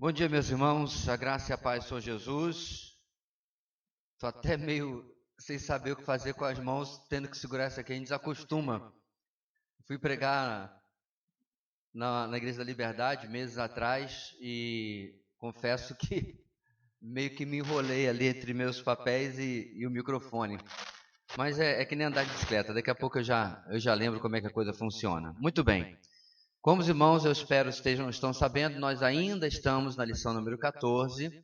Bom dia, meus irmãos, a graça e a paz do Senhor Jesus. Estou até meio sem saber o que fazer com as mãos, tendo que segurar essa aqui, a gente desacostuma. Fui pregar na Igreja da Liberdade meses atrás e confesso que meio que me enrolei ali entre meus papéis e o microfone. Mas é que nem andar de bicicleta, daqui a pouco eu já lembro como é que a coisa funciona. Muito bem. Como os irmãos, eu espero estão sabendo, nós ainda estamos na lição número 14,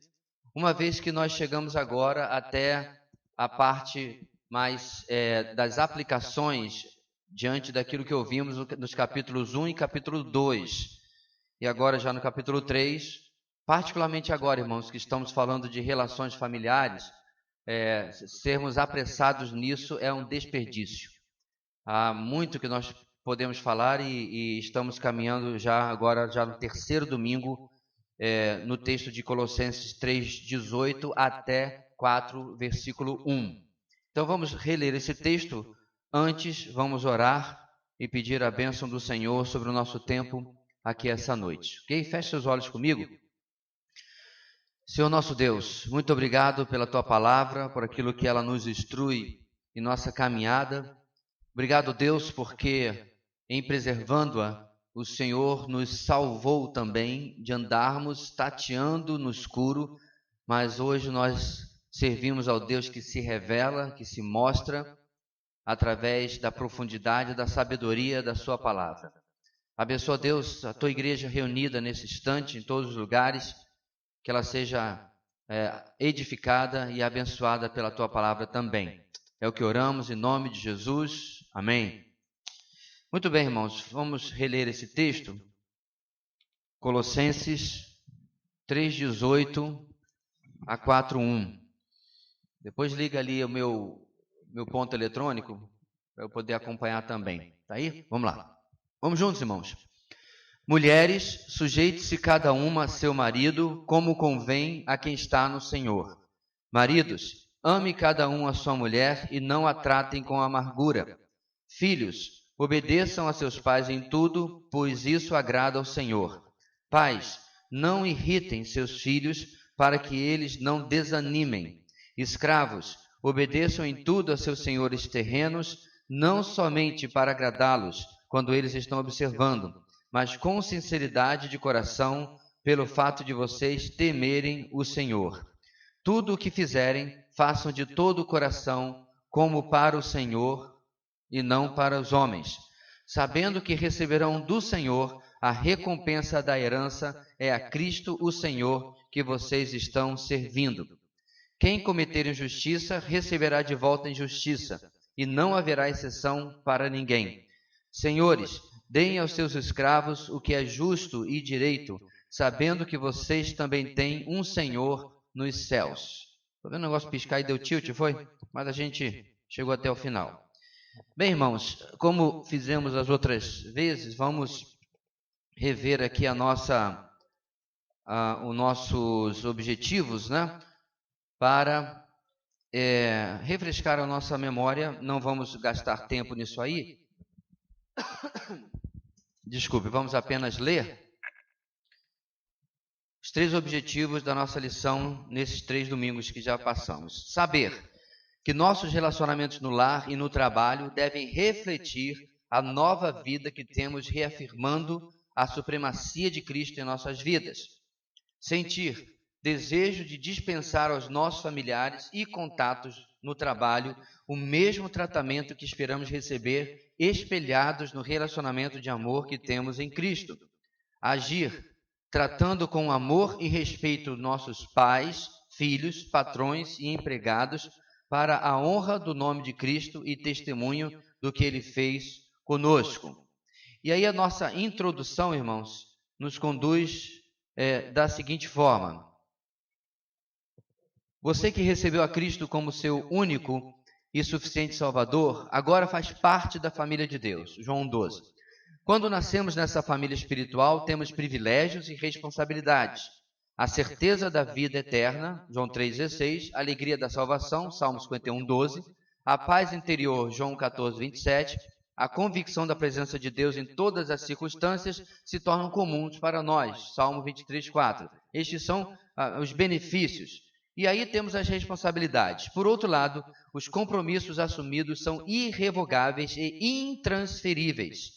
uma vez que nós chegamos agora até a parte mais das aplicações diante daquilo que ouvimos nos capítulos 1 e capítulo 2. E agora já no capítulo 3, particularmente agora, irmãos, que estamos falando de relações familiares, sermos apressados nisso é um desperdício. Há muito que nós podemos falar e estamos caminhando agora no terceiro domingo no texto de Colossenses 3:18 até 4, versículo 1. Então vamos reler esse texto. Antes vamos orar e pedir a bênção do Senhor sobre o nosso tempo aqui essa noite. Ok? Feche seus olhos comigo. Senhor nosso Deus, muito obrigado pela Tua palavra, por aquilo que ela nos instrui em nossa caminhada. Obrigado, Deus, porque em preservando-a, o Senhor nos salvou também de andarmos tateando no escuro, mas hoje nós servimos ao Deus que se revela, que se mostra através da profundidade, da sabedoria da Sua palavra. Abençoa, Deus, a Tua igreja reunida nesse instante, em todos os lugares, que ela seja edificada e abençoada pela Tua palavra também. É o que oramos em nome de Jesus. Amém. Muito bem, irmãos, vamos reler esse texto. Colossenses 3:18 a 4:1. Depois liga ali o meu ponto eletrônico para eu poder acompanhar também. Tá aí? Vamos lá. Vamos juntos, irmãos. Mulheres, sujeite-se cada uma a seu marido, como convém a quem está no Senhor. Maridos, ame cada um a sua mulher e não a tratem com amargura. Filhos, obedeçam a seus pais em tudo, pois isso agrada ao Senhor. Pais, não irritem seus filhos para que eles não desanimem. Escravos, obedeçam em tudo a seus senhores terrenos, não somente para agradá-los quando eles estão observando, mas com sinceridade de coração, pelo fato de vocês temerem o Senhor. Tudo o que fizerem, façam de todo o coração, como para o Senhor e não para os homens, sabendo que receberão do Senhor a recompensa da herança, é a Cristo o Senhor que vocês estão servindo. Quem cometer injustiça, receberá de volta injustiça, e não haverá exceção para ninguém. Senhores, deem aos seus escravos o que é justo e direito, sabendo que vocês também têm um Senhor nos céus. Estou vendo o negócio piscar e deu tilt, foi? Mas a gente chegou até o final. Bem, irmãos, como fizemos as outras vezes, vamos rever aqui os nossos objetivos, né? Para refrescar a nossa memória. Não vamos gastar tempo nisso aí. Desculpe, vamos apenas ler os 3 objetivos da nossa lição nesses 3 domingos que já passamos. Saber que nossos relacionamentos no lar e no trabalho devem refletir a nova vida que temos, reafirmando a supremacia de Cristo em nossas vidas. Sentir desejo de dispensar aos nossos familiares e contatos no trabalho o mesmo tratamento que esperamos receber, espelhados no relacionamento de amor que temos em Cristo. Agir tratando com amor e respeito nossos pais, filhos, patrões e empregados, para a honra do nome de Cristo e testemunho do que Ele fez conosco. E aí a nossa introdução, irmãos, nos conduz da seguinte forma. Você que recebeu a Cristo como seu único e suficiente Salvador, agora faz parte da família de Deus. João 12. Quando nascemos nessa família espiritual, temos privilégios e responsabilidades. A certeza da vida eterna, João 3,16, a alegria da salvação, Salmo 51,12, a paz interior, João 14,27, a convicção da presença de Deus em todas as circunstâncias se tornam comuns para nós. Salmo 23, 4. Estes são os benefícios. E aí temos as responsabilidades. Por outro lado, os compromissos assumidos são irrevogáveis e intransferíveis.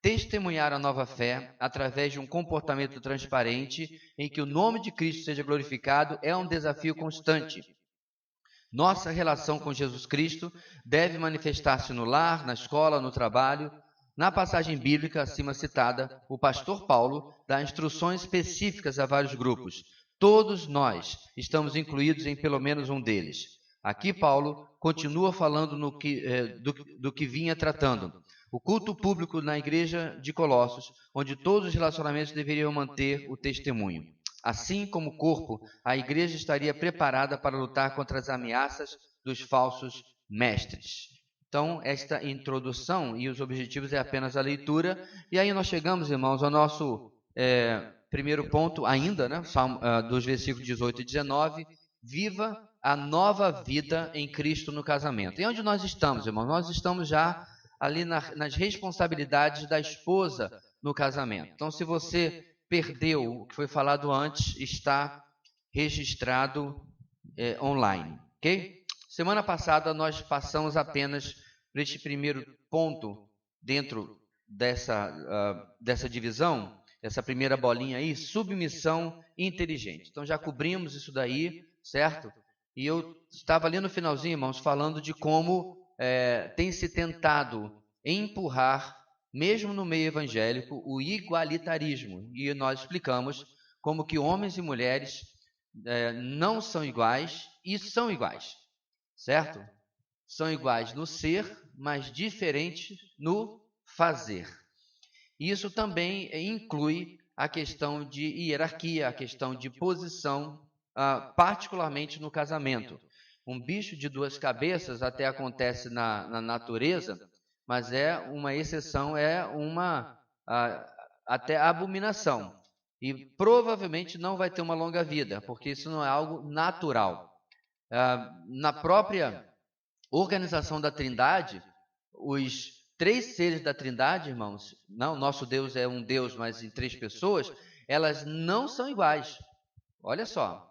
Testemunhar a nova fé através de um comportamento transparente em que o nome de Cristo seja glorificado é um desafio constante. Nossa relação com Jesus Cristo deve manifestar-se no lar, na escola, no trabalho. Na passagem bíblica acima citada, o pastor Paulo dá instruções específicas a vários grupos. Todos nós estamos incluídos em pelo menos um deles. Aqui Paulo continua falando do que vinha tratando. O culto público na igreja de Colossos, onde todos os relacionamentos deveriam manter o testemunho. Assim como o corpo, a igreja estaria preparada para lutar contra as ameaças dos falsos mestres. Então, esta introdução e os objetivos é apenas a leitura. E aí nós chegamos, irmãos, ao nosso primeiro ponto ainda, né? Dos versículos 18 e 19. Viva a nova vida em Cristo no casamento. E onde nós estamos, irmãos? Nós estamos já ali nas responsabilidades da esposa no casamento. Então, se você perdeu o que foi falado antes, está registrado online, ok? Semana passada nós passamos apenas por este primeiro ponto dentro dessa divisão, essa primeira bolinha aí, submissão inteligente. Então já cobrimos isso daí, certo? E eu estava ali no finalzinho, irmãos, falando de como tem se tentado empurrar, mesmo no meio evangélico, o igualitarismo. E nós explicamos como que homens e mulheres não são iguais e são iguais, certo? São iguais no ser, mas diferentes no fazer. Isso também inclui a questão de hierarquia, a questão de posição, particularmente no casamento. Um bicho de duas cabeças até acontece na natureza, mas é uma exceção, até abominação. E provavelmente não vai ter uma longa vida, porque isso não é algo natural. Na própria organização da Trindade, os três seres da Trindade, irmãos, não, nosso Deus é um Deus, mas em três pessoas, elas não são iguais. Olha só,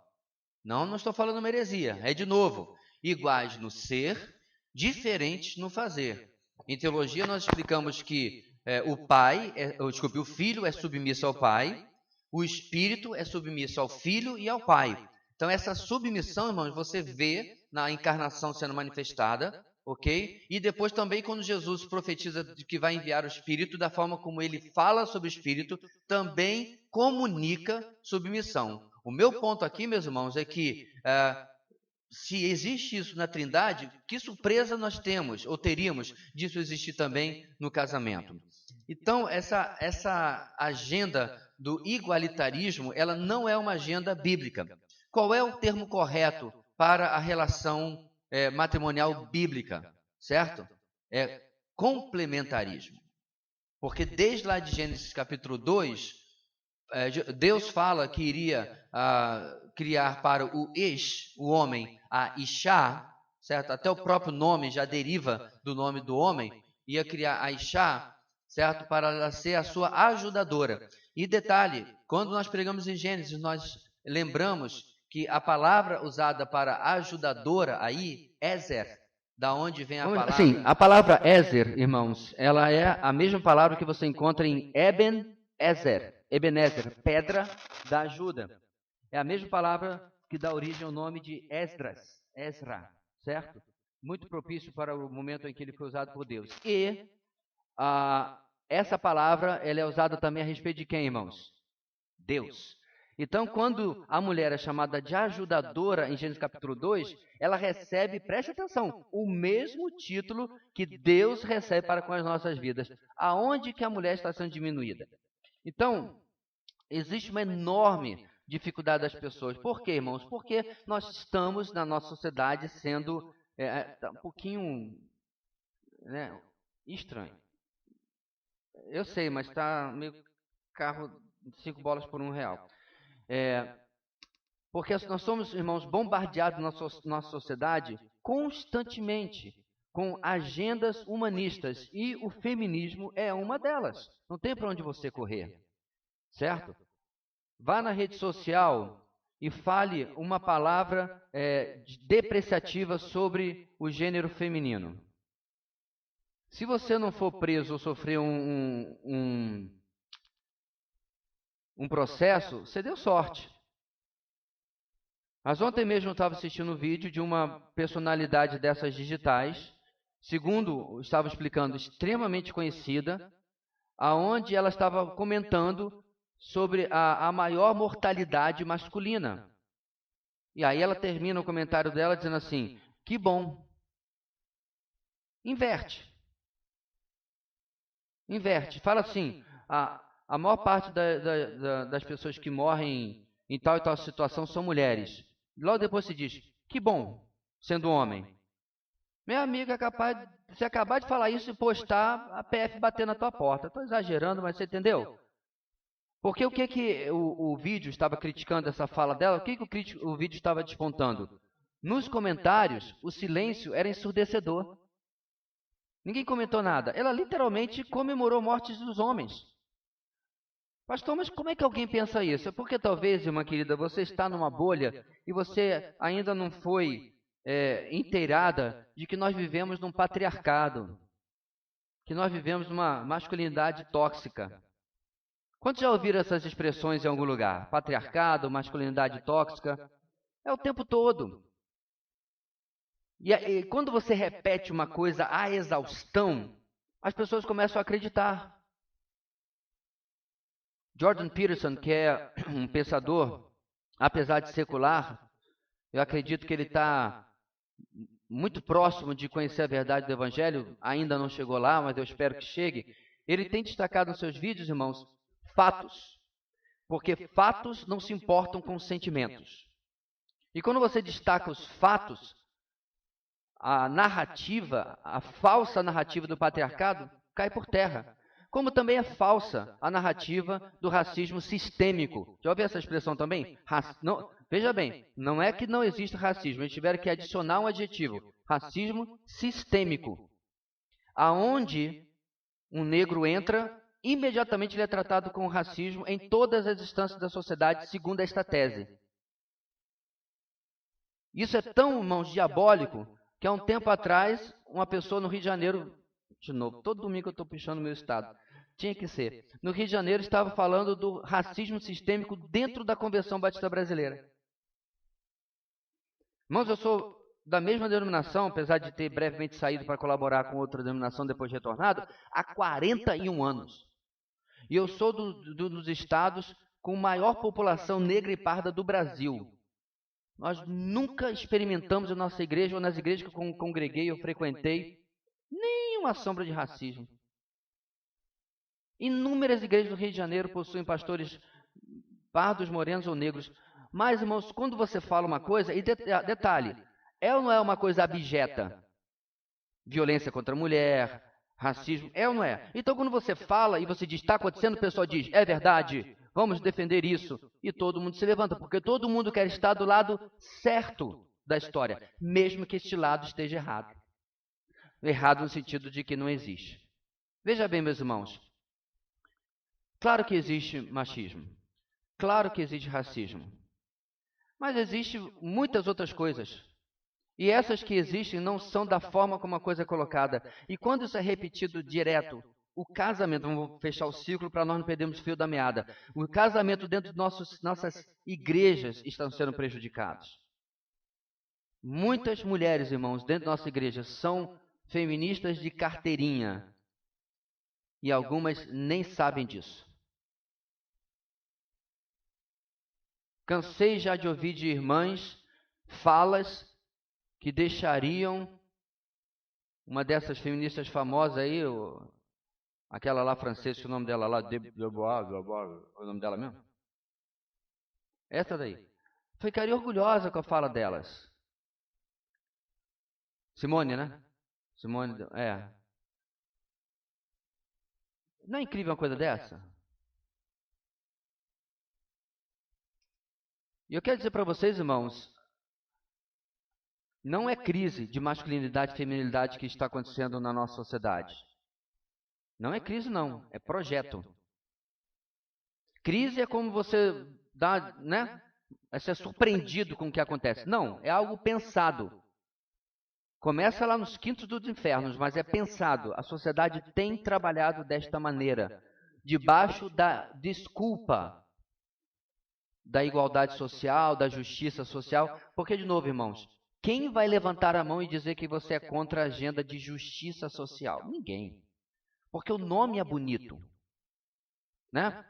não estou falando uma heresia, é de novo, iguais no ser, diferentes no fazer. Em teologia nós explicamos que o Filho é submisso ao Pai, o Espírito é submisso ao Filho e ao Pai. Então essa submissão, irmãos, você vê na encarnação sendo manifestada, ok? E depois também quando Jesus profetiza de que vai enviar o Espírito, da forma como ele fala sobre o Espírito, também comunica submissão. O meu ponto aqui, meus irmãos, é que se existe isso na Trindade, que surpresa nós temos, ou teríamos, disso existir também no casamento. Então, essa agenda do igualitarismo, ela não é uma agenda bíblica. Qual é o termo correto para a relação matrimonial bíblica? Certo? É complementarismo. Porque desde lá de Gênesis capítulo 2, Deus fala que iria criar para o homem, a Ishá, certo? Até o próprio nome já deriva do nome do homem. Ia criar a Ishá, certo? Para ela ser a sua ajudadora. E detalhe, quando nós pregamos em Gênesis, nós lembramos que a palavra usada para ajudadora aí, Ezer, da onde vem a palavra? Sim, a palavra Ezer, irmãos, ela é a mesma palavra que você encontra em Ebenezer, pedra da ajuda. É a mesma palavra que dá origem ao nome de Ezra, certo? Muito propício para o momento em que ele foi usado por Deus. E essa palavra ela é usada também a respeito de quem, irmãos? Deus. Então, quando a mulher é chamada de ajudadora em Gênesis capítulo 2, ela recebe, preste atenção, o mesmo título que Deus recebe para com as nossas vidas. Aonde que a mulher está sendo diminuída? Então, existe uma enorme dificuldade das pessoas. Por quê, irmãos? Porque nós estamos, na nossa sociedade, sendo um pouquinho estranho. Eu sei, mas está meio carro 5 bolas por R$1. Porque nós somos, irmãos, bombardeados na nossa sociedade constantemente com agendas humanistas e o feminismo é uma delas. Não tem para onde você correr, certo? Vá na rede social e fale uma palavra depreciativa sobre o gênero feminino. Se você não for preso ou sofrer um processo, você deu sorte. Mas ontem mesmo eu estava assistindo um vídeo de uma personalidade dessas digitais, segundo estava explicando, extremamente conhecida, aonde ela estava comentando sobre a maior mortalidade masculina. E aí ela termina o comentário dela dizendo assim, que bom. Inverte. Inverte. Fala assim, a maior parte das pessoas que morrem em tal e tal situação são mulheres. Logo depois se diz, que bom, sendo homem. Meu amigo, é capaz de você acabar de falar isso e postar a PF bater na tua porta. Estou exagerando, mas você entendeu? Porque o que o vídeo estava criticando essa fala dela? O que o vídeo estava despontando? Nos comentários, o silêncio era ensurdecedor. Ninguém comentou nada. Ela literalmente comemorou mortes dos homens. Pastor, mas como é que alguém pensa isso? É porque talvez, irmã querida, você está numa bolha e você ainda não foi inteirada de que nós vivemos num patriarcado, que nós vivemos numa masculinidade tóxica. Quantos já ouviram essas expressões em algum lugar? Patriarcado, masculinidade tóxica. É o tempo todo. E quando você repete uma coisa à exaustão, as pessoas começam a acreditar. Jordan Peterson, que é um pensador, apesar de secular, eu acredito que ele está muito próximo de conhecer a verdade do Evangelho, ainda não chegou lá, mas eu espero que chegue. Ele tem destacado nos seus vídeos, irmãos, fatos, porque fatos não se importam com sentimentos. E quando você destaca os fatos, a narrativa, a falsa narrativa do patriarcado cai por terra. Como também é falsa a narrativa do racismo sistêmico. Já ouviu essa expressão também? Veja bem, não é que não existe racismo, eles tiveram que adicionar um adjetivo. Racismo sistêmico. Aonde um negro entra, imediatamente ele é tratado com racismo em todas as instâncias da sociedade, segundo esta tese. Isso é tão, irmãos, diabólico, que há um tempo atrás, uma pessoa no Rio de Janeiro, de novo, todo domingo eu estou pichando o meu estado, tinha que ser, no Rio de Janeiro estava falando do racismo sistêmico dentro da Convenção Batista Brasileira. Irmãos, eu sou da mesma denominação, apesar de ter brevemente saído para colaborar com outra denominação depois de retornado, há 41 anos. E eu sou dos estados com maior população negra e parda do Brasil. Nós nunca experimentamos na nossa igreja ou nas igrejas que eu congreguei, eu frequentei, nenhuma sombra de racismo. Inúmeras igrejas do Rio de Janeiro possuem pastores pardos, morenos ou negros. Mas, irmãos, quando você fala uma coisa, e detalhe, é ou não é uma coisa abjeta? Violência contra a mulher, racismo, é ou não é? Então, quando você fala e você diz, está acontecendo, o pessoal diz, é verdade, vamos defender isso. E todo mundo se levanta, porque todo mundo quer estar do lado certo da história, mesmo que este lado esteja errado. Errado no sentido de que não existe. Veja bem, meus irmãos, claro que existe machismo, claro que existe racismo, mas existem muitas outras coisas. E essas que existem não são da forma como a coisa é colocada. E quando isso é repetido direto, o casamento, vamos fechar o ciclo para nós não perdermos o fio da meada. O casamento dentro de nossas igrejas estão sendo prejudicados. Muitas mulheres, irmãos, dentro da nossa igreja são feministas de carteirinha. E algumas nem sabem disso. Cansei já de ouvir de irmãs falas que deixariam uma dessas feministas famosas aí, aquela lá francesa, que o nome dela lá, o nome dela mesmo? Essa daí. Ficaria orgulhosa com a fala delas. Simone, né? Simone, é. Não é incrível uma coisa dessa? E eu quero dizer para vocês, irmãos, não é crise de masculinidade e feminilidade que está acontecendo na nossa sociedade. Não é crise, não. É projeto. Crise é como você dá, né? É ser surpreendido com o que acontece. Não, é algo pensado. Começa lá nos quintos dos infernos, mas é pensado. A sociedade tem trabalhado desta maneira, debaixo da desculpa da igualdade social, da justiça social. Porque, de novo, irmãos, quem vai levantar a mão e dizer que você é contra a agenda de justiça social? Ninguém. Porque o nome é bonito, né?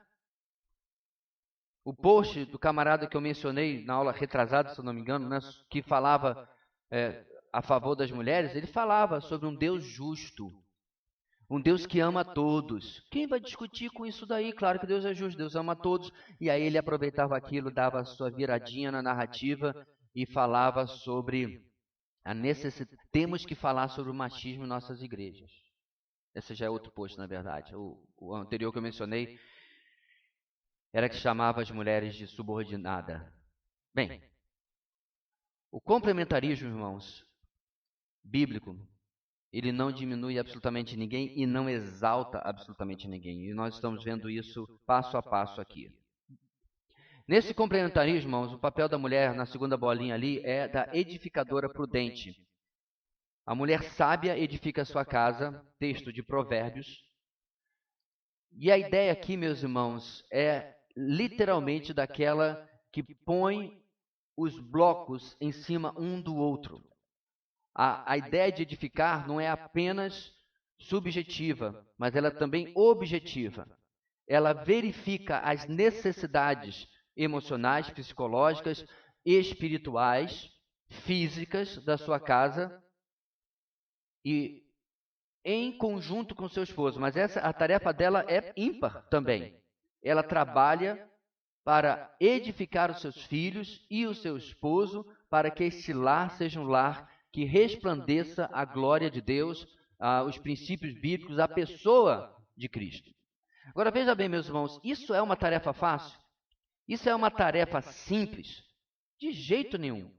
O post do camarada que eu mencionei na aula retrasada, se eu não me engano, né, que falava a favor das mulheres, ele falava sobre um Deus justo, um Deus que ama todos. Quem vai discutir com isso daí? Claro que Deus é justo, Deus ama todos. E aí ele aproveitava aquilo, dava a sua viradinha na narrativa e falava sobre a necessidade. Temos que falar sobre o machismo em nossas igrejas. Esse já é outro post, na verdade. O anterior que eu mencionei era que chamava as mulheres de subordinada. Bem, o complementarismo, irmãos, bíblico, ele não diminui absolutamente ninguém e não exalta absolutamente ninguém. E nós estamos vendo isso passo a passo aqui. Nesse complementarismo, irmãos, o papel da mulher, na segunda bolinha ali, é da edificadora prudente. A mulher sábia edifica a sua casa, texto de Provérbios. E a ideia aqui, meus irmãos, é literalmente daquela que põe os blocos em cima um do outro. A ideia de edificar não é apenas subjetiva, mas ela é também objetiva. Ela verifica as necessidades emocionais, psicológicas, espirituais, físicas da sua casa e em conjunto com seu esposo. Mas a tarefa dela é ímpar também. Ela trabalha para edificar os seus filhos e o seu esposo, para que este lar seja um lar que resplandeça a glória de Deus, os princípios bíblicos, a pessoa de Cristo. Agora veja bem, meus irmãos, isso é uma tarefa fácil? Isso é uma tarefa simples? De jeito nenhum.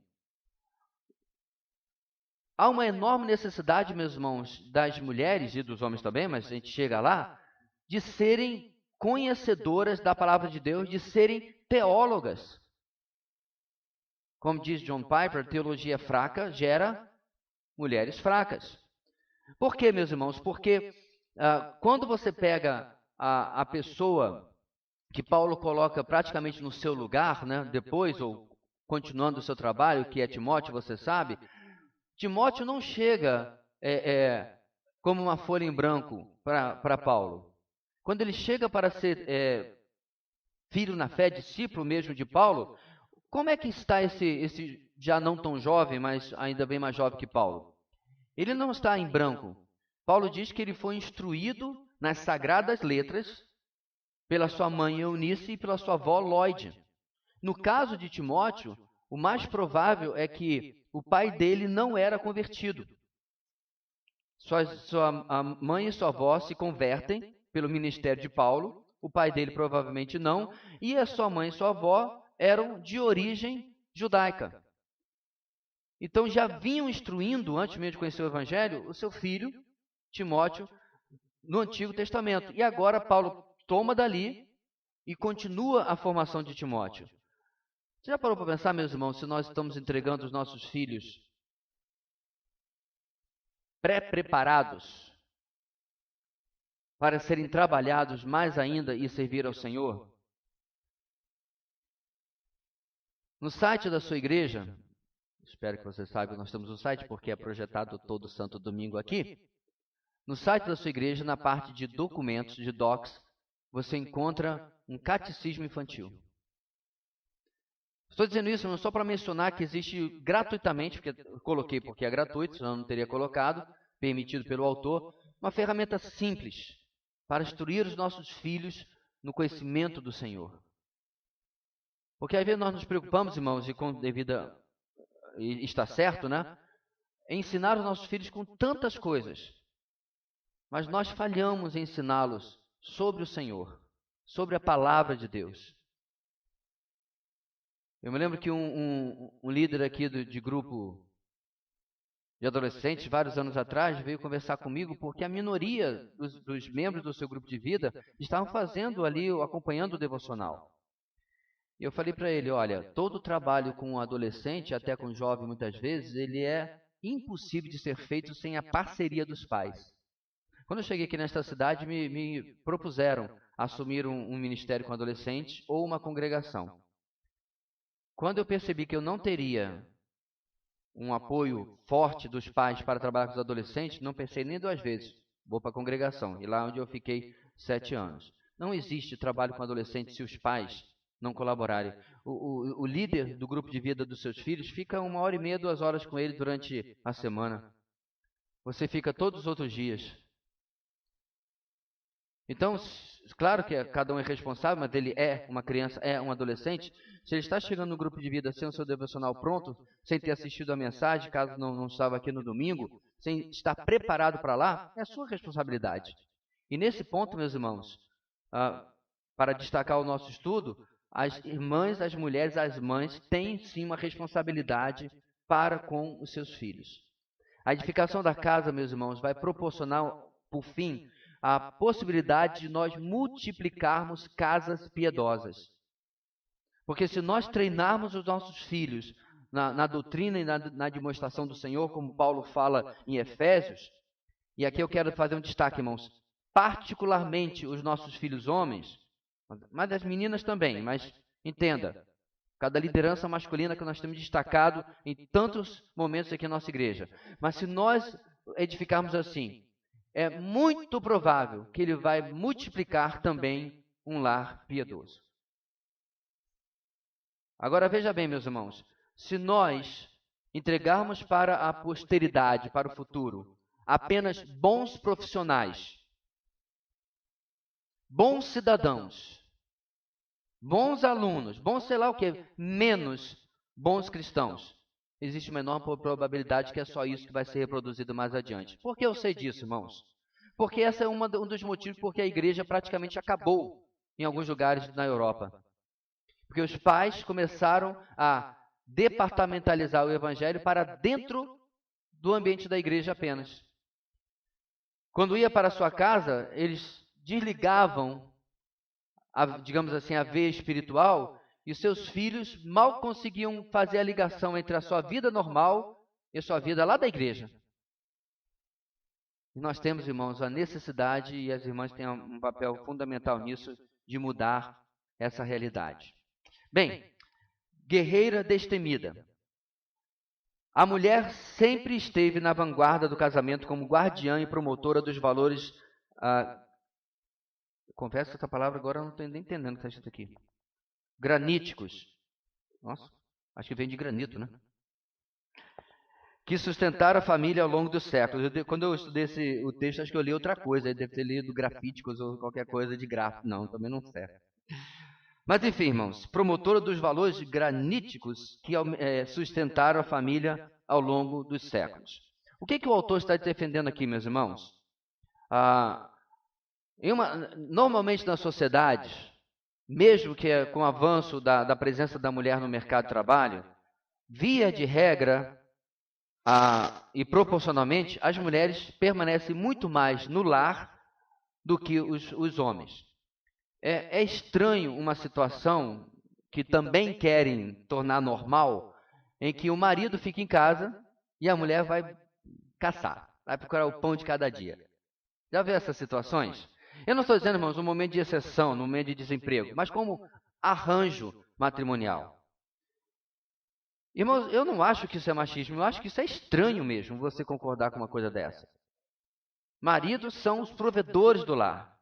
Há uma enorme necessidade, meus irmãos, das mulheres e dos homens também, mas a gente chega lá, de serem conhecedoras da palavra de Deus, de serem teólogas. Como diz John Piper, teologia fraca gera mulheres fracas. Por quê, meus irmãos? Porque quando você pega a pessoa que Paulo coloca praticamente no seu lugar, né, depois, ou continuando o seu trabalho, que é Timóteo, você sabe, Timóteo não chega como uma folha em branco para Paulo. Quando ele chega para ser filho na fé, discípulo mesmo de Paulo, como é que está esse já não tão jovem, mas ainda bem mais jovem que Paulo? Ele não está em branco. Paulo diz que ele foi instruído nas sagradas letras pela sua mãe Eunice e pela sua avó Lloyd. No caso de Timóteo, o mais provável é que o pai dele não era convertido. Sua mãe e sua avó se convertem pelo ministério de Paulo, o pai dele provavelmente não, e a sua mãe e sua avó eram de origem judaica. Então já vinham instruindo, antes mesmo de conhecer o Evangelho, o seu filho, Timóteo, no Antigo Testamento. E agora Paulo toma dali e continua a formação de Timóteo. Você já parou para pensar, meus irmãos, se nós estamos entregando os nossos filhos pré-preparados para serem trabalhados mais ainda e servir ao Senhor? No site da sua igreja, espero que você saiba, nós temos um site porque é projetado todo santo domingo aqui. No site da sua igreja, na parte de documentos, de docs, você encontra um catecismo infantil. Estou dizendo isso não só para mencionar que existe gratuitamente, porque eu coloquei porque é gratuito, senão eu não teria colocado, permitido pelo autor, uma ferramenta simples para instruir os nossos filhos no conhecimento do Senhor. Porque às vezes nós nos preocupamos, irmãos, e com devida, e está certo, né? Em ensinar os nossos filhos com tantas coisas. Mas nós falhamos em ensiná-los sobre o Senhor, sobre a palavra de Deus. Eu me lembro que um líder aqui de grupo de adolescentes, vários anos atrás, veio conversar comigo porque a minoria dos membros do seu grupo de vida estavam fazendo ali, acompanhando o devocional. E eu falei para ele, olha, todo trabalho com um adolescente, até com um jovem muitas vezes, ele é impossível de ser feito sem a parceria dos pais. Quando eu cheguei aqui nesta cidade, me propuseram assumir um ministério com adolescentes ou uma congregação. Quando eu percebi que eu não teria um apoio forte dos pais para trabalhar com os adolescentes, não pensei nem 2 vezes. Vou para a congregação. E lá onde eu fiquei 7 anos. Não existe trabalho com adolescentes se os pais não colaborarem. O líder do grupo de vida dos seus filhos fica 1h30, 2 horas com ele durante a semana. Você fica todos os outros dias. Então, claro que cada um é responsável, mas ele é uma criança, é um adolescente. Se ele está chegando no grupo de vida sem o seu devocional pronto, sem ter assistido a mensagem, caso não estava aqui no domingo, sem estar preparado para lá, é a sua responsabilidade. E nesse ponto, meus irmãos, para destacar o nosso estudo, as irmãs, as mulheres, as mães têm sim uma responsabilidade para com os seus filhos. A edificação da casa, meus irmãos, vai proporcionar, por fim, a possibilidade de nós multiplicarmos casas piedosas. Porque se nós treinarmos os nossos filhos na doutrina e na demonstração do Senhor, como Paulo fala em Efésios, e aqui eu quero fazer um destaque, irmãos, particularmente os nossos filhos homens, mas as meninas também, mas entenda, cada liderança masculina que nós temos destacado em tantos momentos aqui na nossa igreja. Mas se nós edificarmos assim, é muito provável que ele vai multiplicar também um lar piedoso. Agora veja bem, meus irmãos, se nós entregarmos para a posteridade, para o futuro, apenas bons profissionais, bons cidadãos, bons alunos, bons sei lá o que, menos bons cristãos, existe uma enorme probabilidade que é só isso que vai ser reproduzido mais adiante. Por que eu sei disso, irmãos? Porque esse é um dos motivos porque a igreja praticamente acabou em alguns lugares na Europa. Porque os pais começaram a departamentalizar o evangelho para dentro do ambiente da igreja apenas. Quando ia para a sua casa, eles desligavam, digamos assim, a veia espiritual, e os seus filhos mal conseguiam fazer a ligação entre a sua vida normal e a sua vida lá da igreja. E nós temos, irmãos, a necessidade, e as irmãs têm um papel fundamental nisso, de mudar essa realidade. Bem, guerreira destemida. A mulher sempre esteve na vanguarda do casamento como guardiã e promotora dos valores... confesso que essa palavra agora eu não estou nem entendendo o que está escrito aqui. Graníticos. Nossa, acho que vem de granito, né? Que sustentaram a família ao longo dos séculos. Quando eu estudei o texto, acho que eu li outra coisa. Deve ter lido grafíticos ou qualquer coisa de gráfico. Não, também não serve. Mas enfim, irmãos, promotora dos valores graníticos que sustentaram a família ao longo dos séculos. O que o autor está defendendo aqui, meus irmãos? Normalmente na sociedade, mesmo que com o avanço da presença da mulher no mercado de trabalho, via de regra e proporcionalmente, as mulheres permanecem muito mais no lar do que os homens. É estranho uma situação que também querem tornar normal, em que o marido fica em casa e a mulher vai caçar, vai procurar o pão de cada dia. Já viu essas situações? Eu não estou dizendo, irmãos, um momento de exceção, no momento de desemprego, mas como arranjo matrimonial. Irmãos, eu não acho que isso é machismo, eu acho que isso é estranho mesmo, você concordar com uma coisa dessa. Maridos são os provedores do lar.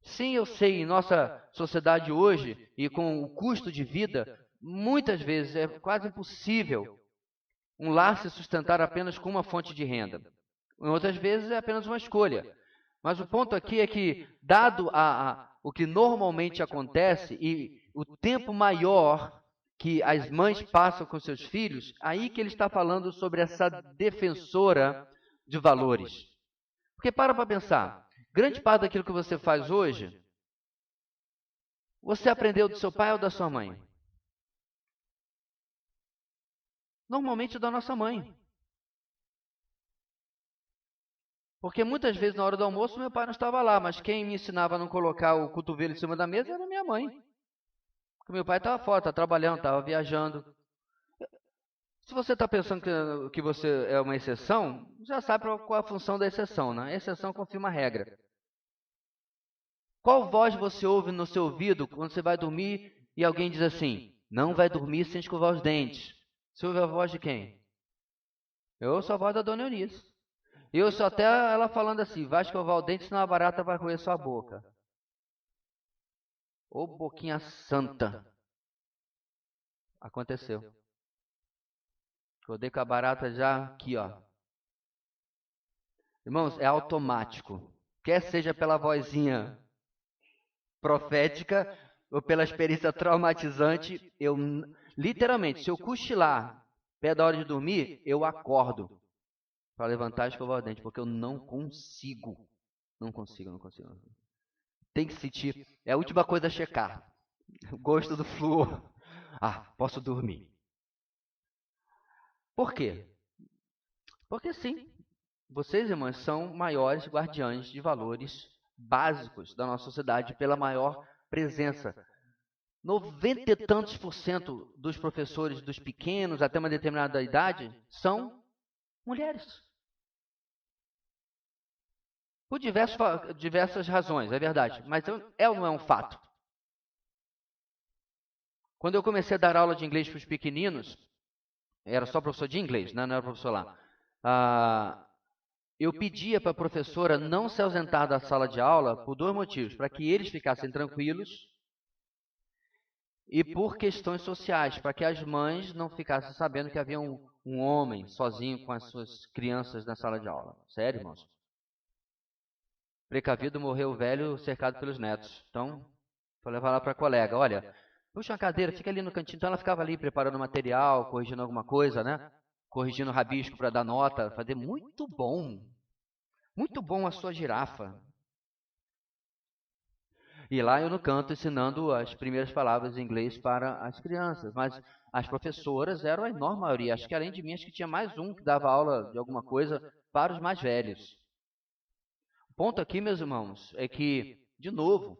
Sim, eu sei, em nossa sociedade hoje, e com o custo de vida, muitas vezes é quase impossível um lar se sustentar apenas com uma fonte de renda. Em outras vezes é apenas uma escolha. Mas o ponto aqui é que, dado o que normalmente acontece e o tempo maior que as mães passam com seus filhos, aí que ele está falando sobre essa defensora de valores. Porque para pensar, grande parte daquilo que você faz hoje, você aprendeu do seu pai ou da sua mãe? Normalmente da nossa mãe. Porque muitas vezes na hora do almoço meu pai não estava lá, mas quem me ensinava a não colocar o cotovelo em cima da mesa era minha mãe. Porque meu pai estava fora, estava trabalhando, estava viajando. Se você está pensando que você é uma exceção, já sabe qual é a função da exceção, né? A exceção confirma a regra. Qual voz você ouve no seu ouvido quando você vai dormir e alguém diz assim, não vai dormir sem escovar os dentes? Você ouve a voz de quem? Eu ouço a voz da Dona Eunice. E eu ouço até ela falando assim, vai escovar o dente, senão a barata vai roer sua boca. Ô boquinha santa. Aconteceu. Acordei com a barata já aqui, ó. Irmãos, é automático. Quer seja pela vozinha profética ou pela experiência traumatizante, eu literalmente, se eu cochilar perto da hora de dormir, eu acordo para levantar e escovar o dente, porque eu não consigo. Não consigo. Tem que sentir. É a última coisa a checar. O gosto do flúor. Ah, posso dormir. Por quê? Porque sim, vocês, irmãs, são maiores guardiães de valores básicos da nossa sociedade pela maior presença. 90 e tantos % dos professores dos pequenos até uma determinada idade são mulheres. Por diversas razões, é verdade, mas é ou não é um fato? Quando eu comecei a dar aula de inglês para os pequeninos, era só professor de inglês, né? Não era professor lá. Eu pedia para a professora não se ausentar da sala de aula por 2 motivos. Para que eles ficassem tranquilos e por questões sociais, para que as mães não ficassem sabendo que havia um homem sozinho com as suas crianças na sala de aula. Sério, irmãos? Precavido morreu velho cercado pelos netos. Então, vou levar lá para a colega. Olha, puxa uma cadeira, fica ali no cantinho. Então ela ficava ali preparando material, corrigindo alguma coisa, né? Corrigindo o rabisco para dar nota. Fazer muito bom. Muito bom a sua girafa. E lá eu no canto ensinando as primeiras palavras em inglês para as crianças. Mas as professoras eram a enorme maioria. Acho que além de mim, acho que tinha mais um que dava aula de alguma coisa para os mais velhos. O ponto aqui, meus irmãos, é que, de novo,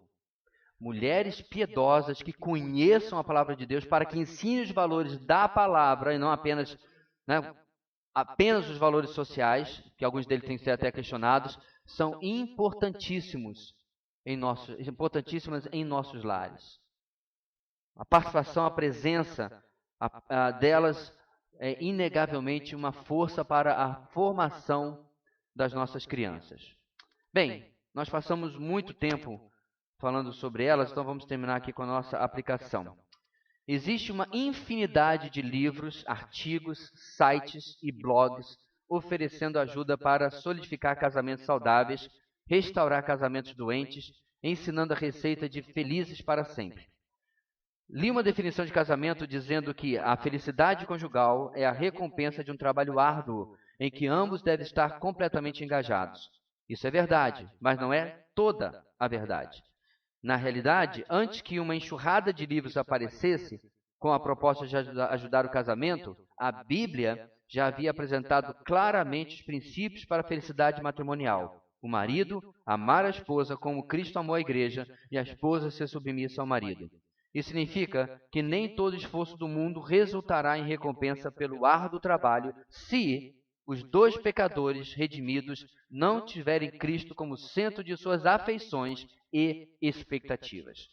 mulheres piedosas que conheçam a palavra de Deus para que ensinem os valores da palavra e não apenas, né, apenas os valores sociais, que alguns deles têm que ser até questionados, são importantíssimas em nossos lares. A participação, a presença delas é inegavelmente uma força para a formação das nossas crianças. Bem, nós passamos muito tempo falando sobre elas, então vamos terminar aqui com a nossa aplicação. Existe uma infinidade de livros, artigos, sites e blogs oferecendo ajuda para solidificar casamentos saudáveis, restaurar casamentos doentes, ensinando a receita de felizes para sempre. Li uma definição de casamento dizendo que a felicidade conjugal é a recompensa de um trabalho árduo em que ambos devem estar completamente engajados. Isso é verdade, mas não é toda a verdade. Na realidade, antes que uma enxurrada de livros aparecesse com a proposta de ajudar o casamento, a Bíblia já havia apresentado claramente os princípios para a felicidade matrimonial. O marido amar a esposa como Cristo amou a igreja e a esposa ser submissa ao marido. Isso significa que nem todo esforço do mundo resultará em recompensa pelo árduo trabalho se os 2 pecadores redimidos não tiverem Cristo como centro de suas afeições e expectativas.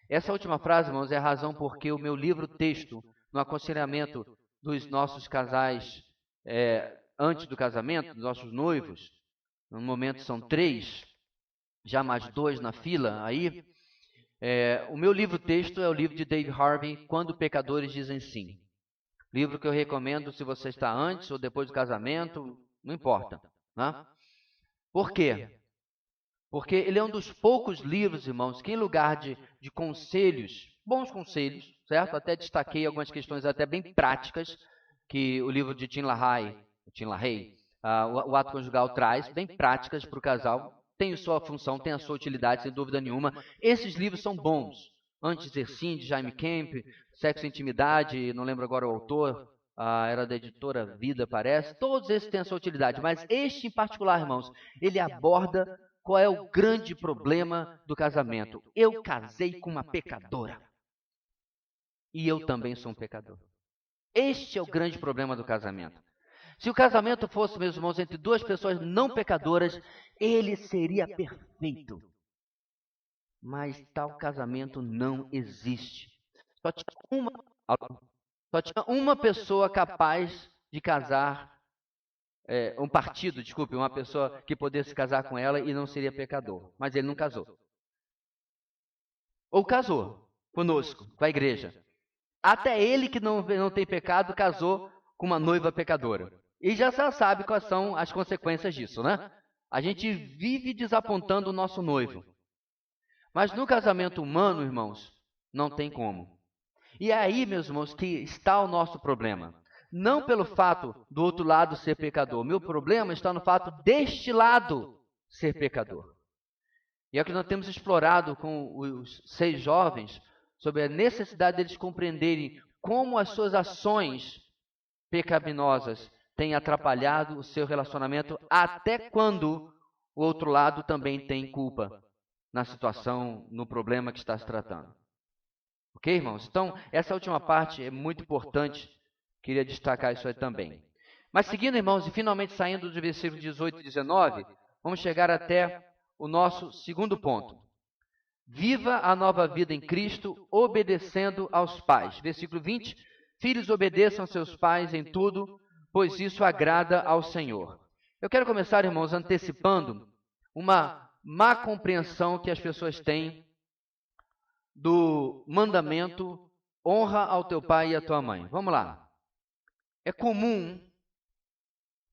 Essa última frase, irmãos, é a razão porque o meu livro-texto, no aconselhamento dos nossos casais antes do casamento, dos nossos noivos, no momento são 3, já mais 2 na fila, aí, o meu livro-texto é o livro de Dave Harvey, Quando Pecadores Dizem Sim. Livro que eu recomendo se você está antes ou depois do casamento, não importa. Né? Por quê? Porque ele é um dos poucos livros, irmãos, que em lugar de conselhos, bons conselhos, certo? Até destaquei algumas questões até bem práticas que o livro de Tim LaHaye, o Ato Conjugal traz, bem práticas para o casal, tem a sua função, tem a sua utilidade, sem dúvida nenhuma. Esses livros são bons. Antes de Dizer Sim, de Jaime Kemp, Sexo e Intimidade, não lembro agora o autor, era da editora Vida, parece. Todos esses têm a sua utilidade, mas este em particular, irmãos, ele aborda qual é o grande problema do casamento. Eu casei com uma pecadora. E eu também sou um pecador. Este é o grande problema do casamento. Se o casamento fosse, meus irmãos, entre duas pessoas não pecadoras, ele seria perfeito. Mas tal casamento não existe. Só tinha uma pessoa capaz de casar, um partido, desculpe, uma pessoa que pudesse casar com ela e não seria pecador. Mas ele não casou. Ou casou conosco, com a igreja. Até ele que não tem pecado, casou com uma noiva pecadora. E já sabe quais são as consequências disso, né? A gente vive desapontando o nosso noivo. Mas no casamento humano, irmãos, não tem como. E é aí, meus irmãos, que está o nosso problema. Não pelo fato do outro lado ser pecador. Meu problema está no fato deste lado ser pecador. E é o que nós temos explorado com os 6 jovens, sobre a necessidade deles compreenderem como as suas ações pecaminosas têm atrapalhado o seu relacionamento, até quando o outro lado também tem culpa na situação, no problema que está se tratando. Ok, irmãos? Então, essa última parte é muito importante, queria destacar isso aí também. Mas seguindo, irmãos, e finalmente saindo dos versículos 18 e 19, vamos chegar até o nosso segundo ponto. Viva a nova vida em Cristo, obedecendo aos pais. Versículo 20. Filhos, obedeçam seus pais em tudo, pois isso agrada ao Senhor. Eu quero começar, irmãos, antecipando uma má compreensão que as pessoas têm do mandamento honra ao teu pai e à tua mãe. Vamos lá. É comum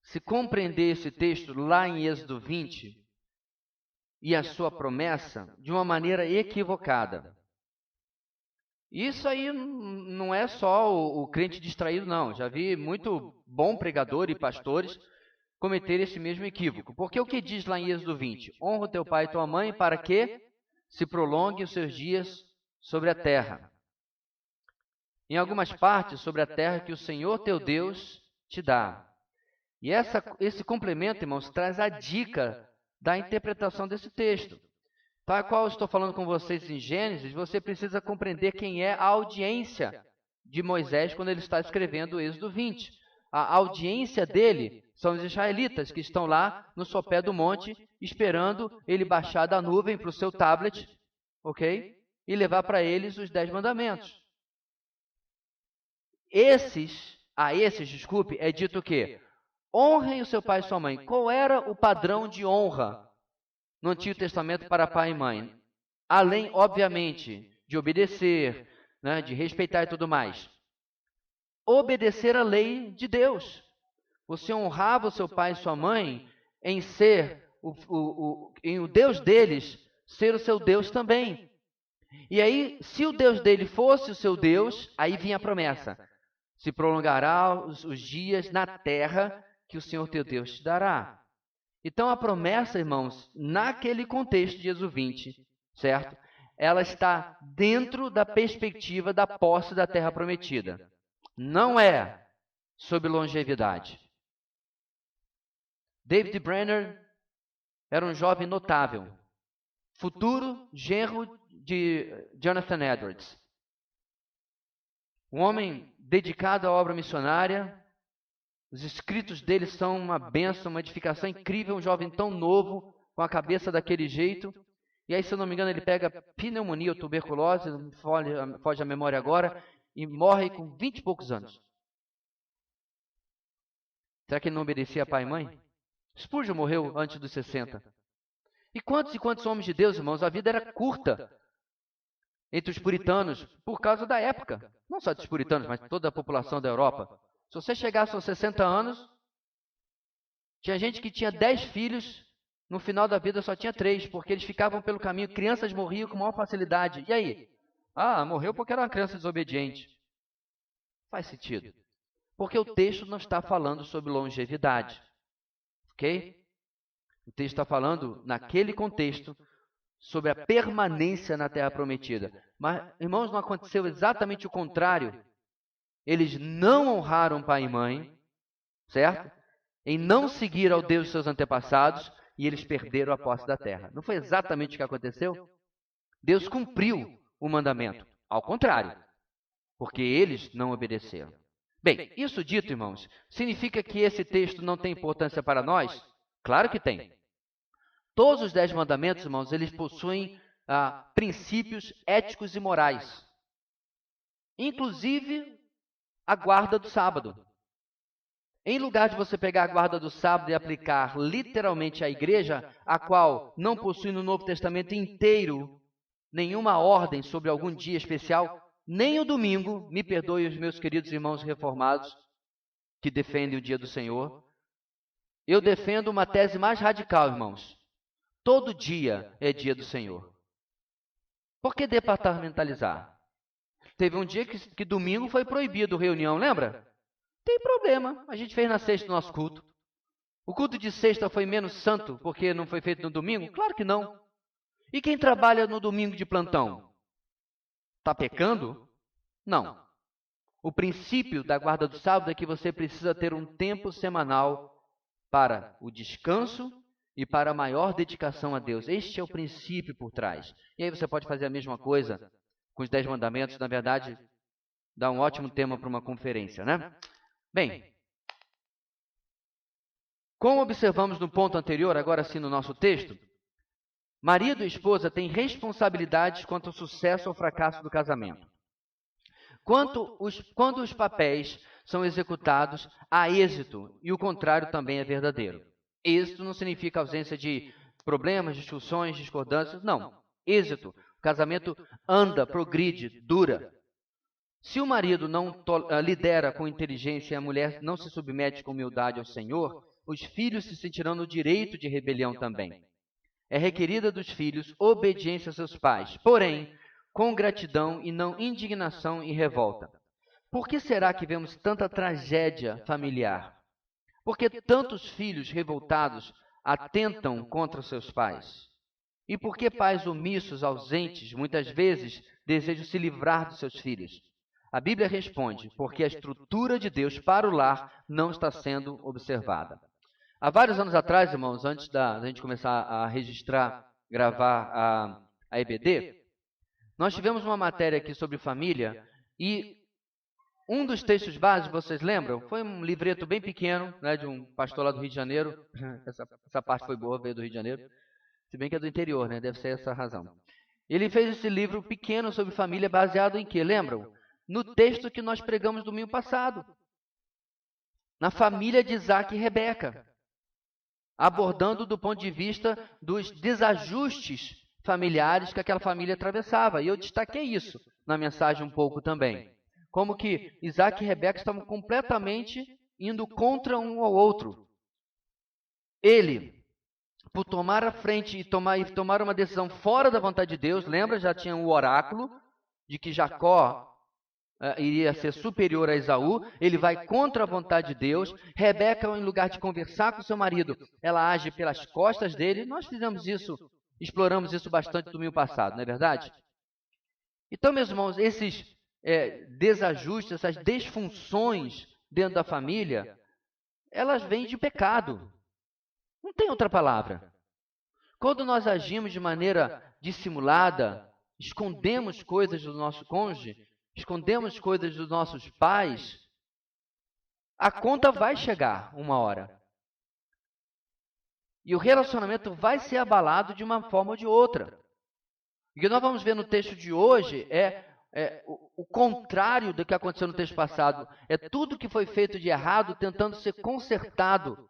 se compreender esse texto lá em Êxodo 20 e a sua promessa de uma maneira equivocada. Isso aí não é só o crente distraído, não. Já vi muito bom pregador e pastores cometer esse mesmo equívoco. Porque o que diz lá em Êxodo 20? Honra o teu pai e tua mãe para que se prolongue os seus dias sobre a terra. Em algumas partes, sobre a terra que o Senhor teu Deus te dá. E esse complemento, irmãos, traz a dica da interpretação desse texto. Tal qual eu estou falando com vocês em Gênesis, você precisa compreender quem é a audiência de Moisés quando ele está escrevendo o Êxodo 20. A audiência dele são os israelitas que estão lá no sopé do monte, esperando ele baixar da nuvem para o seu tablet, ok? E levar para eles os 10 mandamentos. A esses, é dito o quê? Honrem o seu pai e sua mãe. Qual era o padrão de honra no Antigo Testamento para pai e mãe? Além, obviamente, de obedecer, né, de respeitar e tudo mais. Obedecer a lei de Deus. Você honrava o seu pai e sua mãe em ser em o Deus deles, ser o seu Deus também. E aí, se o Deus dele fosse o seu Deus, aí vinha a promessa. Se prolongará os dias na terra que o Senhor teu Deus te dará. Então, a promessa, irmãos, naquele contexto de Êxodo 20, certo? Ela está dentro da perspectiva da posse da terra prometida. Não é sobre longevidade. David Brenner era um jovem notável, futuro genro de Jonathan Edwards. Um homem dedicado à obra missionária. Os escritos dele são uma bênção, uma edificação incrível, um jovem tão novo, com a cabeça daquele jeito. E aí, se eu não me engano, ele pega pneumonia ou tuberculose, não foge a memória agora, e morre com 20 e poucos anos. Será que ele não obedecia a pai e mãe? Spurgeon morreu antes dos 60. E quantos homens de Deus, irmãos, a vida era curta entre os puritanos, por causa da época. Não só dos puritanos, mas toda a população da Europa. Se você chegasse aos 60 anos, tinha gente que tinha 10 filhos, no final da vida só tinha 3, porque eles ficavam pelo caminho, crianças morriam com maior facilidade. E aí? Morreu porque era uma criança desobediente. Faz sentido. Porque o texto não está falando sobre longevidade. Ok? O texto está falando, naquele contexto, sobre a permanência na terra prometida. Mas, irmãos, não aconteceu exatamente o contrário? eles não honraram pai e mãe, certo? Em não seguir ao Deus de seus antepassados, e eles perderam a posse da terra. Não foi exatamente o que aconteceu? Deus cumpriu o mandamento. Ao contrário, porque eles não obedeceram. Bem, isso dito, irmãos, significa que esse texto não tem importância para nós? Claro que tem. Todos os 10 mandamentos, irmãos, eles possuem princípios éticos e morais. Inclusive a guarda do sábado. Em lugar de você pegar a guarda do sábado e aplicar literalmente à igreja, a qual não possui no Novo Testamento inteiro nenhuma ordem sobre algum dia especial, nem o domingo, me perdoe os meus queridos irmãos reformados que defendem o dia do Senhor, eu defendo uma tese mais radical, irmãos. Todo dia é dia do Senhor. Por que departamentalizar? Teve um dia que domingo foi proibido reunião, lembra? Tem problema, a gente fez na sexta o nosso culto. O culto de sexta foi menos santo porque não foi feito no domingo? Claro que não. E quem trabalha no domingo de plantão? Está pecando? Não. O princípio da guarda do sábado é que você precisa ter um tempo semanal para o descanso e para a maior dedicação a Deus. Este é o princípio por trás. E aí você pode fazer a mesma coisa com os 10 mandamentos. Na verdade, dá um ótimo tema para uma conferência, né? Bem, como observamos no ponto anterior, agora sim no nosso texto, marido e esposa têm responsabilidades quanto ao sucesso ou fracasso do casamento. Quando os papéis são executados, há êxito, e o contrário também é verdadeiro. Êxito não significa ausência de problemas, discussões, discordâncias, não. Êxito, o casamento anda, progride, dura. Se o marido não lidera com inteligência e a mulher não se submete com humildade ao Senhor, os filhos se sentirão no direito de rebelião também. É requerida dos filhos obediência a seus pais, porém, com gratidão e não indignação e revolta. Por que será que vemos tanta tragédia familiar? Por que tantos filhos revoltados atentam contra seus pais? E por que pais omissos, ausentes, muitas vezes desejam se livrar dos seus filhos? A Bíblia responde, porque a estrutura de Deus para o lar não está sendo observada. Há vários anos atrás, irmãos, antes da gente começar a registrar, gravar a EBD, nós tivemos uma matéria aqui sobre família e um dos textos básicos, vocês lembram? Foi um livreto bem pequeno, né, de um pastor lá do Rio de Janeiro. Essa parte foi boa, veio do Rio de Janeiro. Se bem que é do interior, né? Deve ser essa a razão. Ele fez esse livro pequeno sobre família baseado em quê? Lembram? No texto que nós pregamos domingo passado. Na família de Isaac e Rebeca. Abordando do ponto de vista dos desajustes familiares que aquela família atravessava. E eu destaquei isso na mensagem um pouco também. Como que Isaac e Rebeca estavam completamente indo contra um ao outro. Ele, por tomar a frente e tomar uma decisão fora da vontade de Deus, lembra? Já tinha o oráculo de que Jacó iria ser superior a Esaú, ele vai contra a vontade de Deus. Rebeca, em lugar de conversar com seu marido, ela age pelas costas dele. Nós fizemos isso, exploramos isso bastante no domingo passado, não é verdade? Então, meus irmãos, esses desajustes, essas desfunções dentro da família, elas vêm de pecado. Não tem outra palavra. Quando nós agimos de maneira dissimulada, escondemos coisas do nosso cônjuge, escondemos coisas dos nossos pais, a conta vai chegar uma hora. E o relacionamento vai ser abalado de uma forma ou de outra. O que nós vamos ver no texto de hoje é o contrário do que aconteceu no texto passado. É tudo que foi feito de errado tentando ser consertado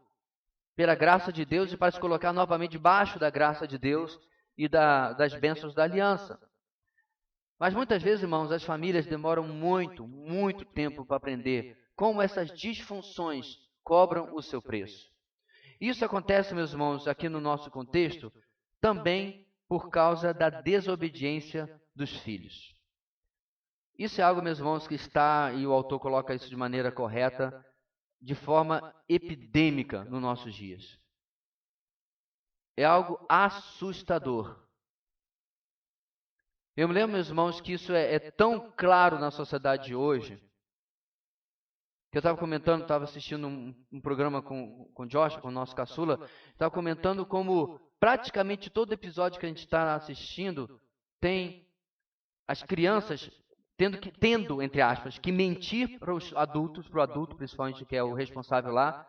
pela graça de Deus e para se colocar novamente debaixo da graça de Deus e das bênçãos da aliança. Mas muitas vezes, irmãos, as famílias demoram muito, muito tempo para aprender como essas disfunções cobram o seu preço. Isso acontece, meus irmãos, aqui no nosso contexto, também por causa da desobediência dos filhos. Isso é algo, meus irmãos, que está, e o autor coloca isso de maneira correta, de forma epidêmica nos nossos dias. É algo assustador. Eu me lembro, meus irmãos, que isso é tão claro na sociedade de hoje, que eu estava comentando, estava assistindo um programa com o Josh, com o nosso caçula, estava comentando como praticamente todo episódio que a gente está assistindo tem as crianças tendo, entre aspas, que mentir para os adultos, para o adulto principalmente, que é o responsável lá,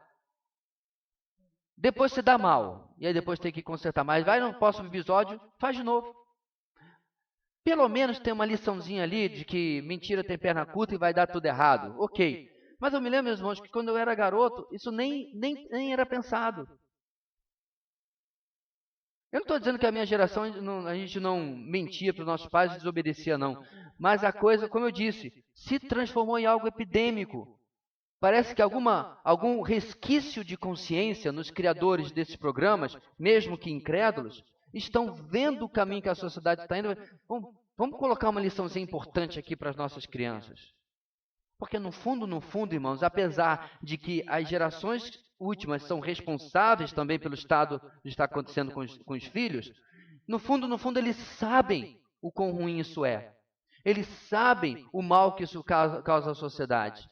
depois se dá mal, e aí depois tem que consertar. Mas vai no próximo episódio, faz de novo. Pelo menos tem uma liçãozinha ali de que mentira tem perna curta e vai dar tudo errado. Ok. Mas eu me lembro, meus irmãos, que quando eu era garoto, isso nem era pensado. Eu não estou dizendo que a minha geração, a gente não mentia para os nossos pais e desobedecia, não. Mas a coisa, como eu disse, se transformou em algo epidêmico. Parece que algum resquício de consciência nos criadores desses programas, mesmo que incrédulos, estão vendo o caminho que a sociedade está indo. Vamos colocar uma liçãozinha importante aqui para as nossas crianças. Porque no fundo, irmãos, apesar de que as gerações últimas são responsáveis também pelo estado que está acontecendo com os filhos, no fundo, eles sabem o quão ruim isso é. Eles sabem o mal que isso causa à sociedade.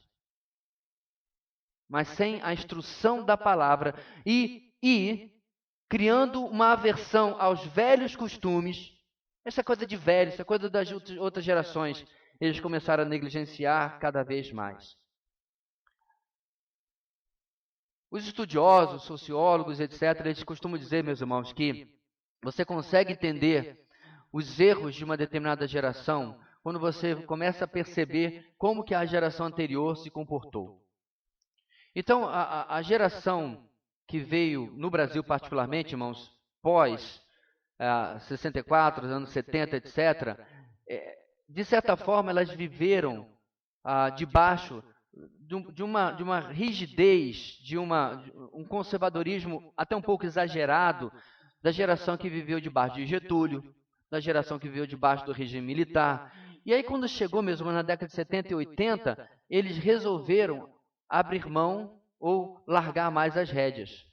Mas sem a instrução da palavra e criando uma aversão aos velhos costumes, essa coisa de velho, essa coisa das outras gerações, eles começaram a negligenciar cada vez mais. Os estudiosos, sociólogos, etc., eles costumam dizer, meus irmãos, que você consegue entender os erros de uma determinada geração quando você começa a perceber como que a geração anterior se comportou. Então, a geração que veio no Brasil particularmente, irmãos, pós 64, anos 70, etc., de certa forma elas viveram debaixo de uma rigidez, de um conservadorismo até um pouco exagerado da geração que viveu debaixo de Getúlio, da geração que viveu debaixo do regime militar. E aí quando chegou mesmo na década de 70 e 80, eles resolveram abrir mão ou largar mais as rédeas.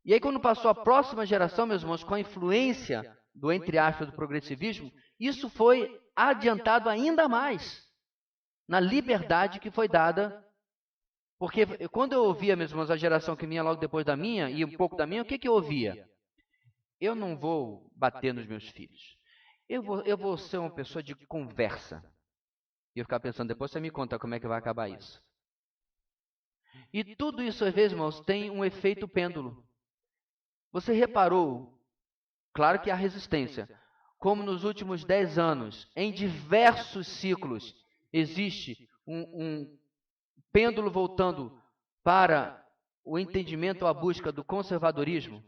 E aí quando passou a próxima geração, meus irmãos, com a influência do, entre aspas, do progressivismo, isso foi adiantado ainda mais na liberdade que foi dada. Porque quando eu ouvia, meus irmãos, a geração que vinha logo depois da minha, e um pouco da minha, o que eu ouvia? Eu não vou bater nos meus filhos. Eu vou ser uma pessoa de conversa. E eu ficava pensando, depois você me conta como é que vai acabar isso. E tudo isso, às vezes, irmãos, tem um efeito pêndulo. Você reparou, claro que há resistência, como nos últimos 10 anos, em diversos ciclos, existe um pêndulo voltando para o entendimento ou a busca do conservadorismo?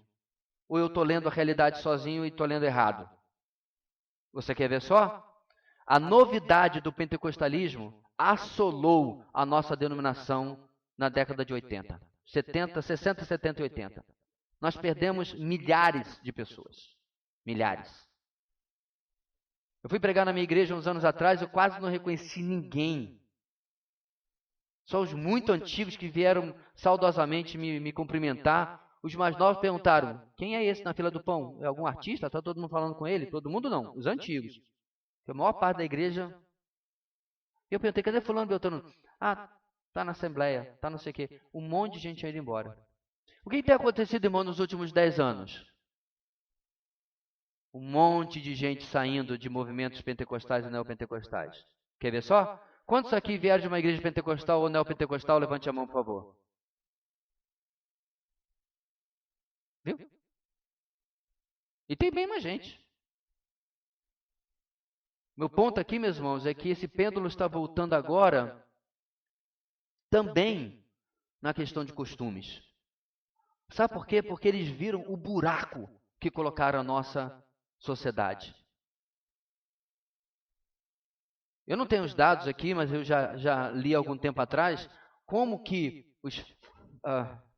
Ou eu estou lendo a realidade sozinho e estou lendo errado? Você quer ver só? A novidade do pentecostalismo assolou a nossa denominação na década de 80, 60, 70 e 80. Nós perdemos milhares de pessoas. Milhares. Eu fui pregar na minha igreja uns anos atrás, eu quase não reconheci ninguém. Só os muito antigos que vieram saudosamente me cumprimentar. Os mais novos perguntaram, quem é esse na fila do pão? É algum artista? Está todo mundo falando com ele? Todo mundo não, os antigos. A maior parte da igreja. Eu perguntei, cadê fulano, Beltrano? Está na assembleia, está não sei o quê. Um monte de gente indo embora. O que tem acontecido, irmão, nos últimos 10 anos? Um monte de gente saindo de movimentos pentecostais e neopentecostais. Quer ver só? Quantos aqui vieram de uma igreja pentecostal ou neopentecostal? Levante a mão, por favor. Viu? E tem bem mais gente. Meu ponto aqui, meus irmãos, é que esse pêndulo está voltando agora também na questão de costumes. Sabe por quê? Porque eles viram o buraco que colocaram a nossa sociedade. Eu não tenho os dados aqui, mas eu já li algum tempo atrás como que os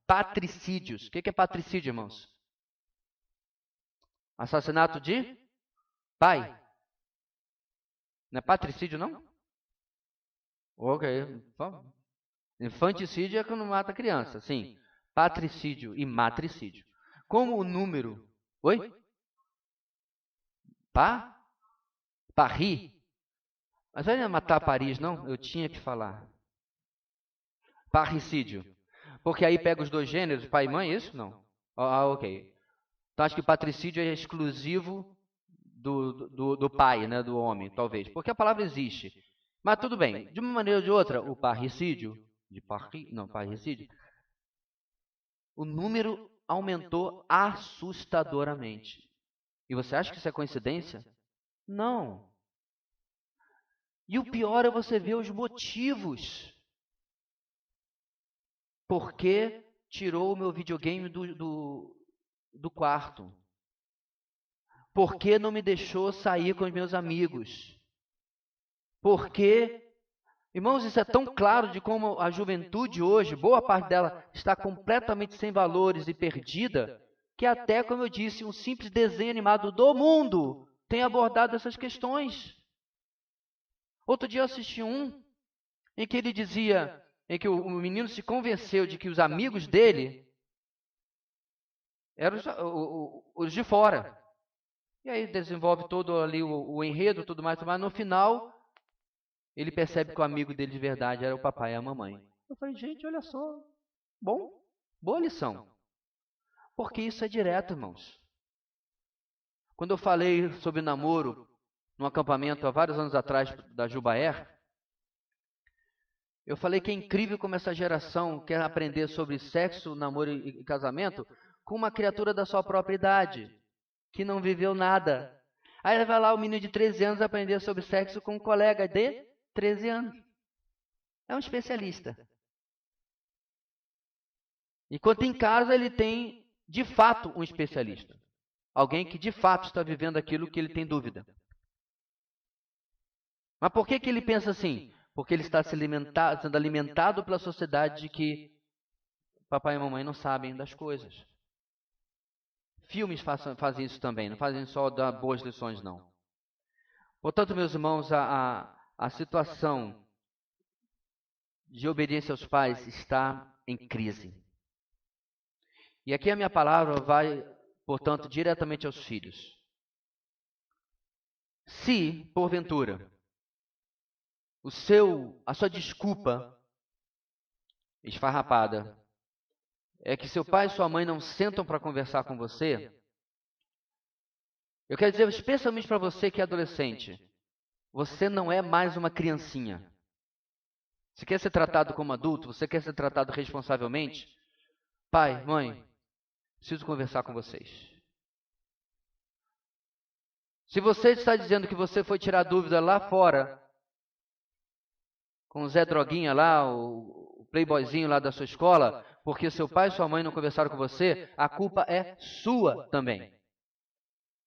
patricídios... O que é patricídio, irmãos? Assassinato de pai. Não é patricídio, não? Ok. Infanticídio é quando mata a criança, sim. Patricídio e matricídio. Como o número... Oi? Parri? Mas vai matar Paris, não? Eu tinha que falar. Parricídio. Porque aí pega os dois gêneros, pai e mãe, isso? Não. Ok. Então acho que patricídio é exclusivo do pai, né, do homem, talvez. Porque a palavra existe. Mas tudo bem. De uma maneira ou de outra, o parricídio, parricídio, o número aumentou assustadoramente. E você acha que isso é coincidência? Não. E o pior é você ver os motivos. Por que tirou o meu videogame do quarto? Por que não me deixou sair com os meus amigos? Por que... Irmãos, isso é tão claro de como a juventude hoje, boa parte dela, está completamente sem valores e perdida, que até, como eu disse, um simples desenho animado do mundo tem abordado essas questões. Outro dia eu assisti um em que ele dizia, em que o menino se convenceu de que os amigos dele eram os de fora. E aí desenvolve todo ali o enredo, tudo mais, mas no final ele percebe que o amigo dele de verdade era o papai e a mamãe. Eu falei, gente, olha só, boa lição. Porque isso é direto, irmãos. Quando eu falei sobre namoro num acampamento há vários anos atrás da Jubaer, eu falei que é incrível como essa geração quer aprender sobre sexo, namoro e casamento com uma criatura da sua própria idade, que não viveu nada. Aí vai lá o menino de 13 anos aprender sobre sexo com um colega de 13 anos. É um especialista. Enquanto em casa ele tem, de fato, um especialista. Alguém que, de fato, está vivendo aquilo que ele tem dúvida. Mas por que ele pensa assim? Porque ele está sendo alimentado pela sociedade de que papai e mamãe não sabem das coisas. Filmes fazem isso também, não fazem só dar boas lições, não. Portanto, meus irmãos, a situação de obediência aos pais está em crise. E aqui a minha palavra vai, portanto, diretamente aos filhos. Se, porventura, a sua desculpa esfarrapada é que seu pai e sua mãe não sentam para conversar com você, eu quero dizer especialmente para você que é adolescente, você não é mais uma criancinha. Você quer ser tratado como adulto? Você quer ser tratado responsavelmente? Pai, mãe, preciso conversar com vocês. Se você está dizendo que você foi tirar dúvida lá fora, com o Zé Droguinha lá, o playboyzinho lá da sua escola, porque seu pai e sua mãe não conversaram com você, a culpa é sua também.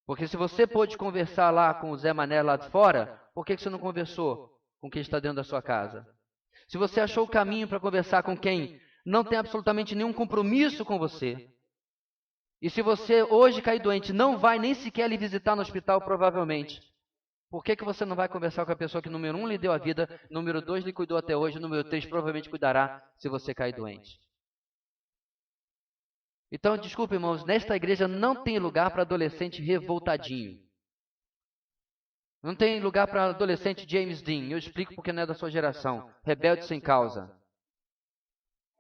Porque se você pôde conversar lá com o Zé Mané lá de fora, por que você não conversou com quem está dentro da sua casa? Se você achou o caminho para conversar com quem não tem absolutamente nenhum compromisso com você, e se você hoje cair doente, não vai nem sequer lhe visitar no hospital, provavelmente, por que você não vai conversar com a pessoa que, número 1, lhe deu a vida, número 2, lhe cuidou até hoje, número 3, provavelmente cuidará se você cair doente? Então, desculpe, irmãos, nesta igreja não tem lugar para adolescente revoltadinho. Não tem lugar para adolescente James Dean. Eu explico porque não é da sua geração. Rebelde sem causa.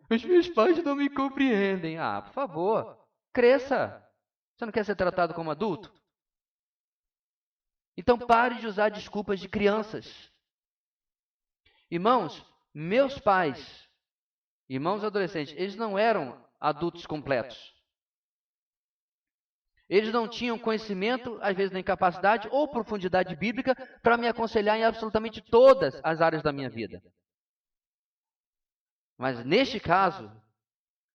Os meus pais não me compreendem. Ah, por favor, cresça. Você não quer ser tratado como adulto? Então pare de usar desculpas de crianças. Irmãos, meus pais, irmãos adolescentes, eles não eram adultos completos. Eles não tinham conhecimento, às vezes nem capacidade ou profundidade bíblica para me aconselhar em absolutamente todas as áreas da minha vida. Mas neste caso,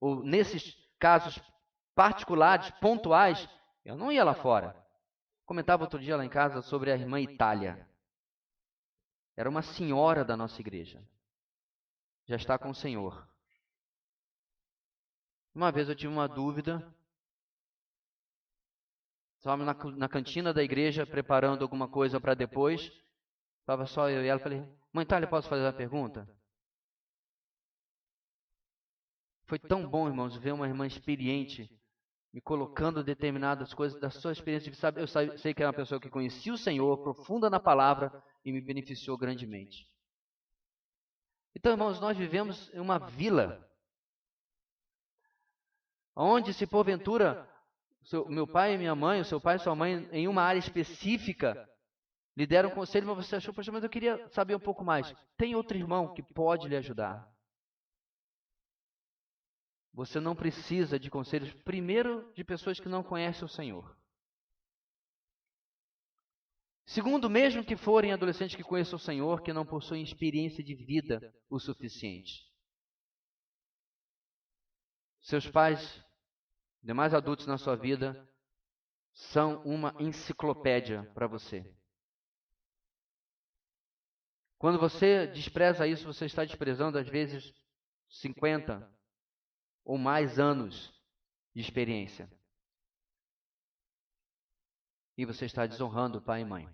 ou nesses casos particulares, pontuais, eu não ia lá fora. Comentava outro dia lá em casa sobre a irmã Itália. Era uma senhora da nossa igreja. Já está com o Senhor. Uma vez eu tive uma dúvida. Estávamos na cantina da igreja preparando alguma coisa para depois. Estava só eu e ela. Falei, mãe Itália, posso fazer uma pergunta? Foi tão bom, irmãos, ver uma irmã experiente me colocando determinadas coisas da sua experiência. Eu sei que era uma pessoa que conhecia o Senhor, profunda na palavra, e me beneficiou grandemente. Então, irmãos, nós vivemos em uma vila, onde se porventura meu pai e minha mãe, o seu pai e sua mãe, em uma área específica, lhe deram um conselho, mas você achou, poxa, mas eu queria saber um pouco mais. Tem outro irmão que pode lhe ajudar. Você não precisa de conselhos, primeiro, de pessoas que não conhecem o Senhor. Segundo, mesmo que forem adolescentes que conheçam o Senhor, que não possuem experiência de vida o suficiente. Seus pais, demais adultos na sua vida, são uma enciclopédia para você. Quando você despreza isso, você está desprezando, às vezes, 50 ou mais anos de experiência. E você está desonrando pai e mãe.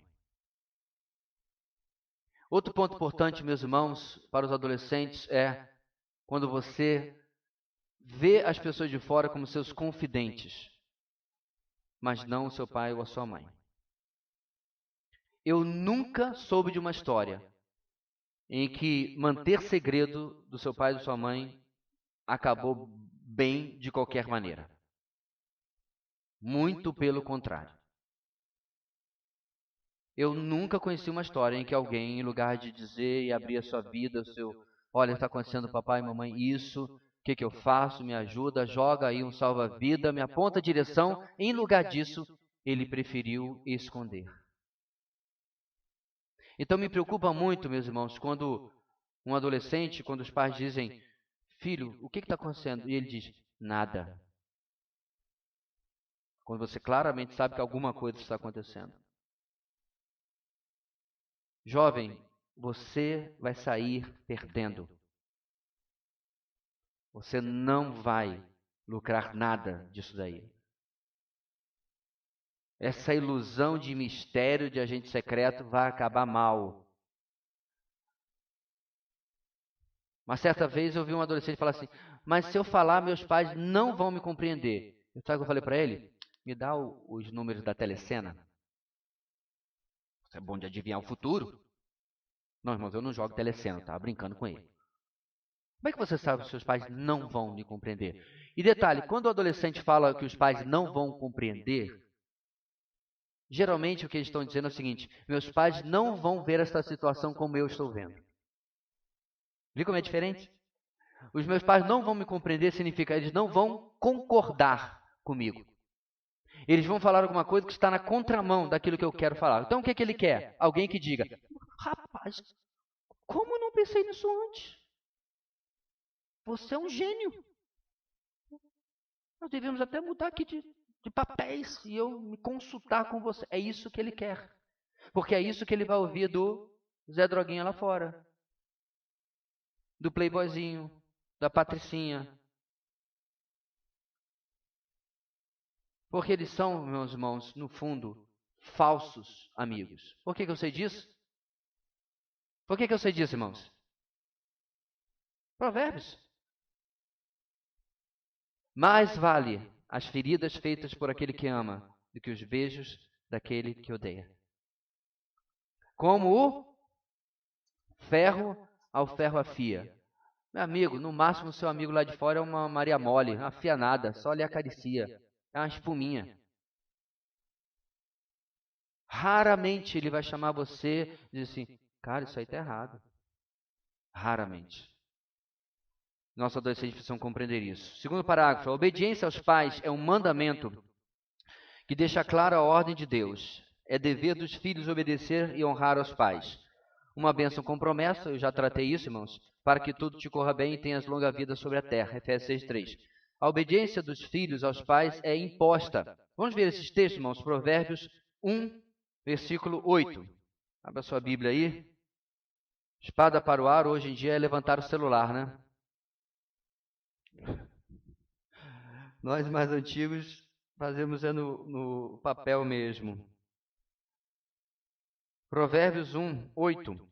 Outro ponto importante, meus irmãos, para os adolescentes é quando você vê as pessoas de fora como seus confidentes, mas não o seu pai ou a sua mãe. Eu nunca soube de uma história em que manter segredo do seu pai e da sua mãe acabou bem de qualquer maneira. Muito pelo contrário. Eu nunca conheci uma história em que alguém, em lugar de dizer e abrir a sua vida, olha, está acontecendo papai e mamãe isso, o que eu faço? Me ajuda, joga aí um salva-vida, me aponta a direção. Em lugar disso, ele preferiu esconder. Então me preocupa muito, meus irmãos, quando um adolescente, quando os pais dizem, filho, o que está acontecendo? E ele diz, nada. Quando você claramente sabe que alguma coisa está acontecendo. Jovem, você vai sair perdendo. Você não vai lucrar nada disso daí. Essa ilusão de mistério de agente secreto vai acabar mal. Uma certa vez eu vi um adolescente falar assim, mas se eu falar, meus pais não vão me compreender. Sabe o que eu falei para ele? Me dá os números da telecena. Você é bom de adivinhar o futuro? Não, irmãos, eu não jogo telecena, eu estava brincando com ele. Como é que você sabe que os seus pais não vão me compreender? E detalhe, quando o adolescente fala que os pais não vão compreender, geralmente o que eles estão dizendo é o seguinte, meus pais não vão ver esta situação como eu estou vendo. Viu como é diferente? Os meus pais não vão me compreender significa eles não vão concordar comigo. Eles vão falar alguma coisa que está na contramão daquilo que eu quero falar. Então o que é que ele quer? Alguém que diga, rapaz, como eu não pensei nisso antes? Você é um gênio. Nós devemos até mudar aqui de papéis e eu me consultar com você. É isso que ele quer. Porque é isso que ele vai ouvir do Zé Droguinha lá fora. Do playboyzinho, da patricinha. Porque eles são, meus irmãos, no fundo, falsos amigos. Por que eu sei disso? Por que eu sei disso, irmãos? Provérbios. Mais vale as feridas feitas por aquele que ama do que os beijos daquele que odeia. Como o ferro ao ferro afia. Meu amigo, no máximo seu amigo lá de fora é uma Maria Mole, não afia nada, só lhe acaricia. É uma espuminha. Raramente ele vai chamar você e dizer assim, cara, isso aí está errado. Raramente. Nossos adolescentes precisam compreender isso. Segundo parágrafo, a obediência aos pais é um mandamento que deixa clara a ordem de Deus. É dever dos filhos obedecer e honrar aos pais. Uma bênção com promessa, eu já tratei isso, irmãos, para que tudo te corra bem e tenhas longa vida sobre a terra. Efésios 6:3. A obediência dos filhos aos pais é imposta. Vamos ver esses textos, irmãos. Provérbios 1, versículo 8. Abra sua Bíblia aí. Espada para o ar, hoje em dia, é levantar o celular, né? Nós mais antigos fazemos no papel mesmo. Provérbios 1, 8.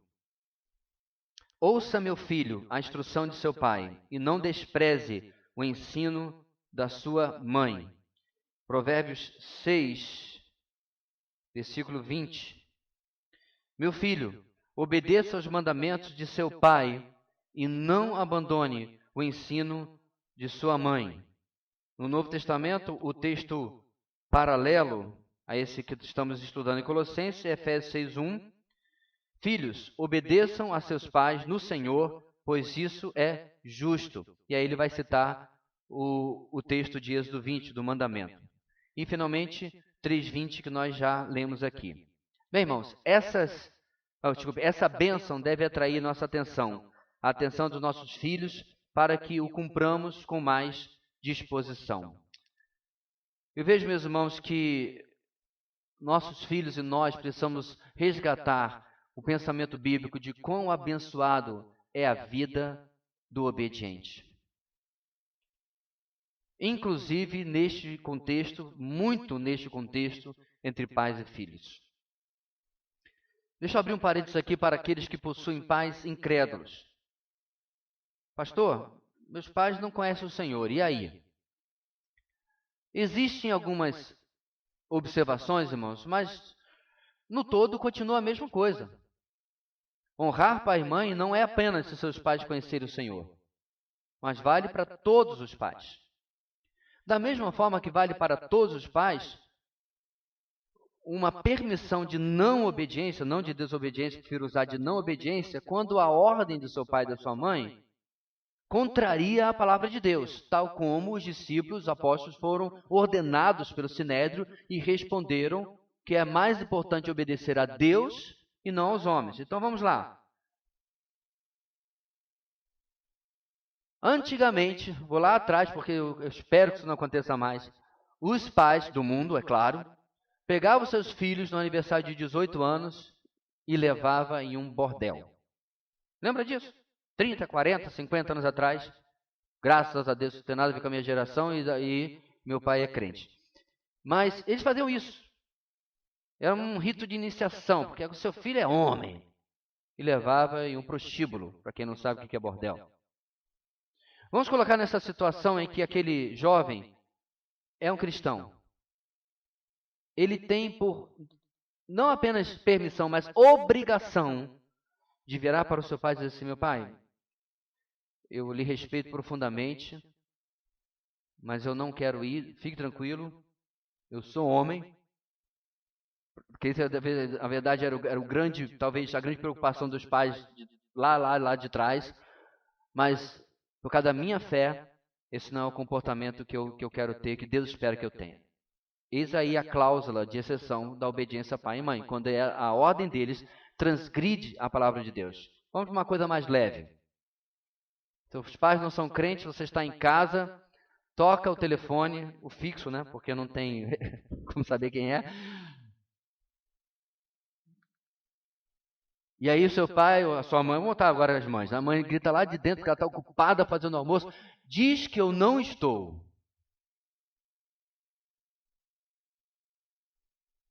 Ouça, meu filho, a instrução de seu pai, e não despreze o ensino da sua mãe. Provérbios 6, versículo 20. Meu filho, obedeça aos mandamentos de seu pai e não abandone o ensino de sua mãe. No Novo Testamento, o texto paralelo a esse que estamos estudando em Colossenses é Efésios 6:1. Filhos, obedeçam a seus pais no Senhor, pois isso é justo. E aí ele vai citar o texto de Êxodo 20, do mandamento. E, finalmente, 3:20, que nós já lemos aqui. Bem, irmãos, essa bênção deve atrair nossa atenção, a atenção dos nossos filhos, para que o cumpramos com mais disposição. Eu vejo, meus irmãos, que nossos filhos e nós precisamos resgatar o pensamento bíblico de quão abençoado é a vida do obediente. Inclusive neste contexto, muito neste contexto, entre pais e filhos. Deixa eu abrir um parênteses aqui para aqueles que possuem pais incrédulos. Pastor, meus pais não conhecem o Senhor, e aí? Existem algumas observações, irmãos, mas no todo continua a mesma coisa. Honrar pai e mãe não é apenas se seus pais conhecerem o Senhor, mas vale para todos os pais. Da mesma forma que vale para todos os pais, uma permissão de não obediência, não de desobediência, prefiro usar de não obediência, quando a ordem do seu pai e da sua mãe contraria a palavra de Deus, tal como os discípulos, os apóstolos, foram ordenados pelo Sinédrio e responderam que é mais importante obedecer a Deus e não aos homens. Então vamos lá. Antigamente, vou lá atrás, porque eu espero que isso não aconteça mais, os pais do mundo, é claro, pegavam seus filhos no aniversário de 18 anos e levavam em um bordel. Lembra disso? 30, 40, 50 anos atrás. Graças a Deus, não tem nada a ver com a minha geração e meu pai é crente. Mas eles faziam isso. Era um rito de iniciação, porque o seu filho é homem. E levava em um prostíbulo, para quem não sabe o que é bordel. Vamos colocar nessa situação em que aquele jovem é um cristão. Ele tem por não apenas permissão, mas obrigação de virar para o seu pai e dizer assim: meu pai, eu lhe respeito profundamente, mas eu não quero ir, fique tranquilo, eu sou homem. Porque isso, na verdade, era o grande, talvez a grande preocupação dos pais lá de trás. Mas, por causa da minha fé, esse não é o comportamento que eu quero ter, que Deus espera que eu tenha. Eis aí a cláusula de exceção da obediência a pai e mãe, quando a ordem deles transgride a palavra de Deus. Vamos para uma coisa mais leve. Seus pais não são crentes, você está em casa, toca o telefone, o fixo, né? Porque não tem como saber quem é. E aí o seu pai ou a sua mãe, vamos botar agora as mães, a mãe grita lá de dentro que ela está ocupada fazendo almoço, diz que eu não estou.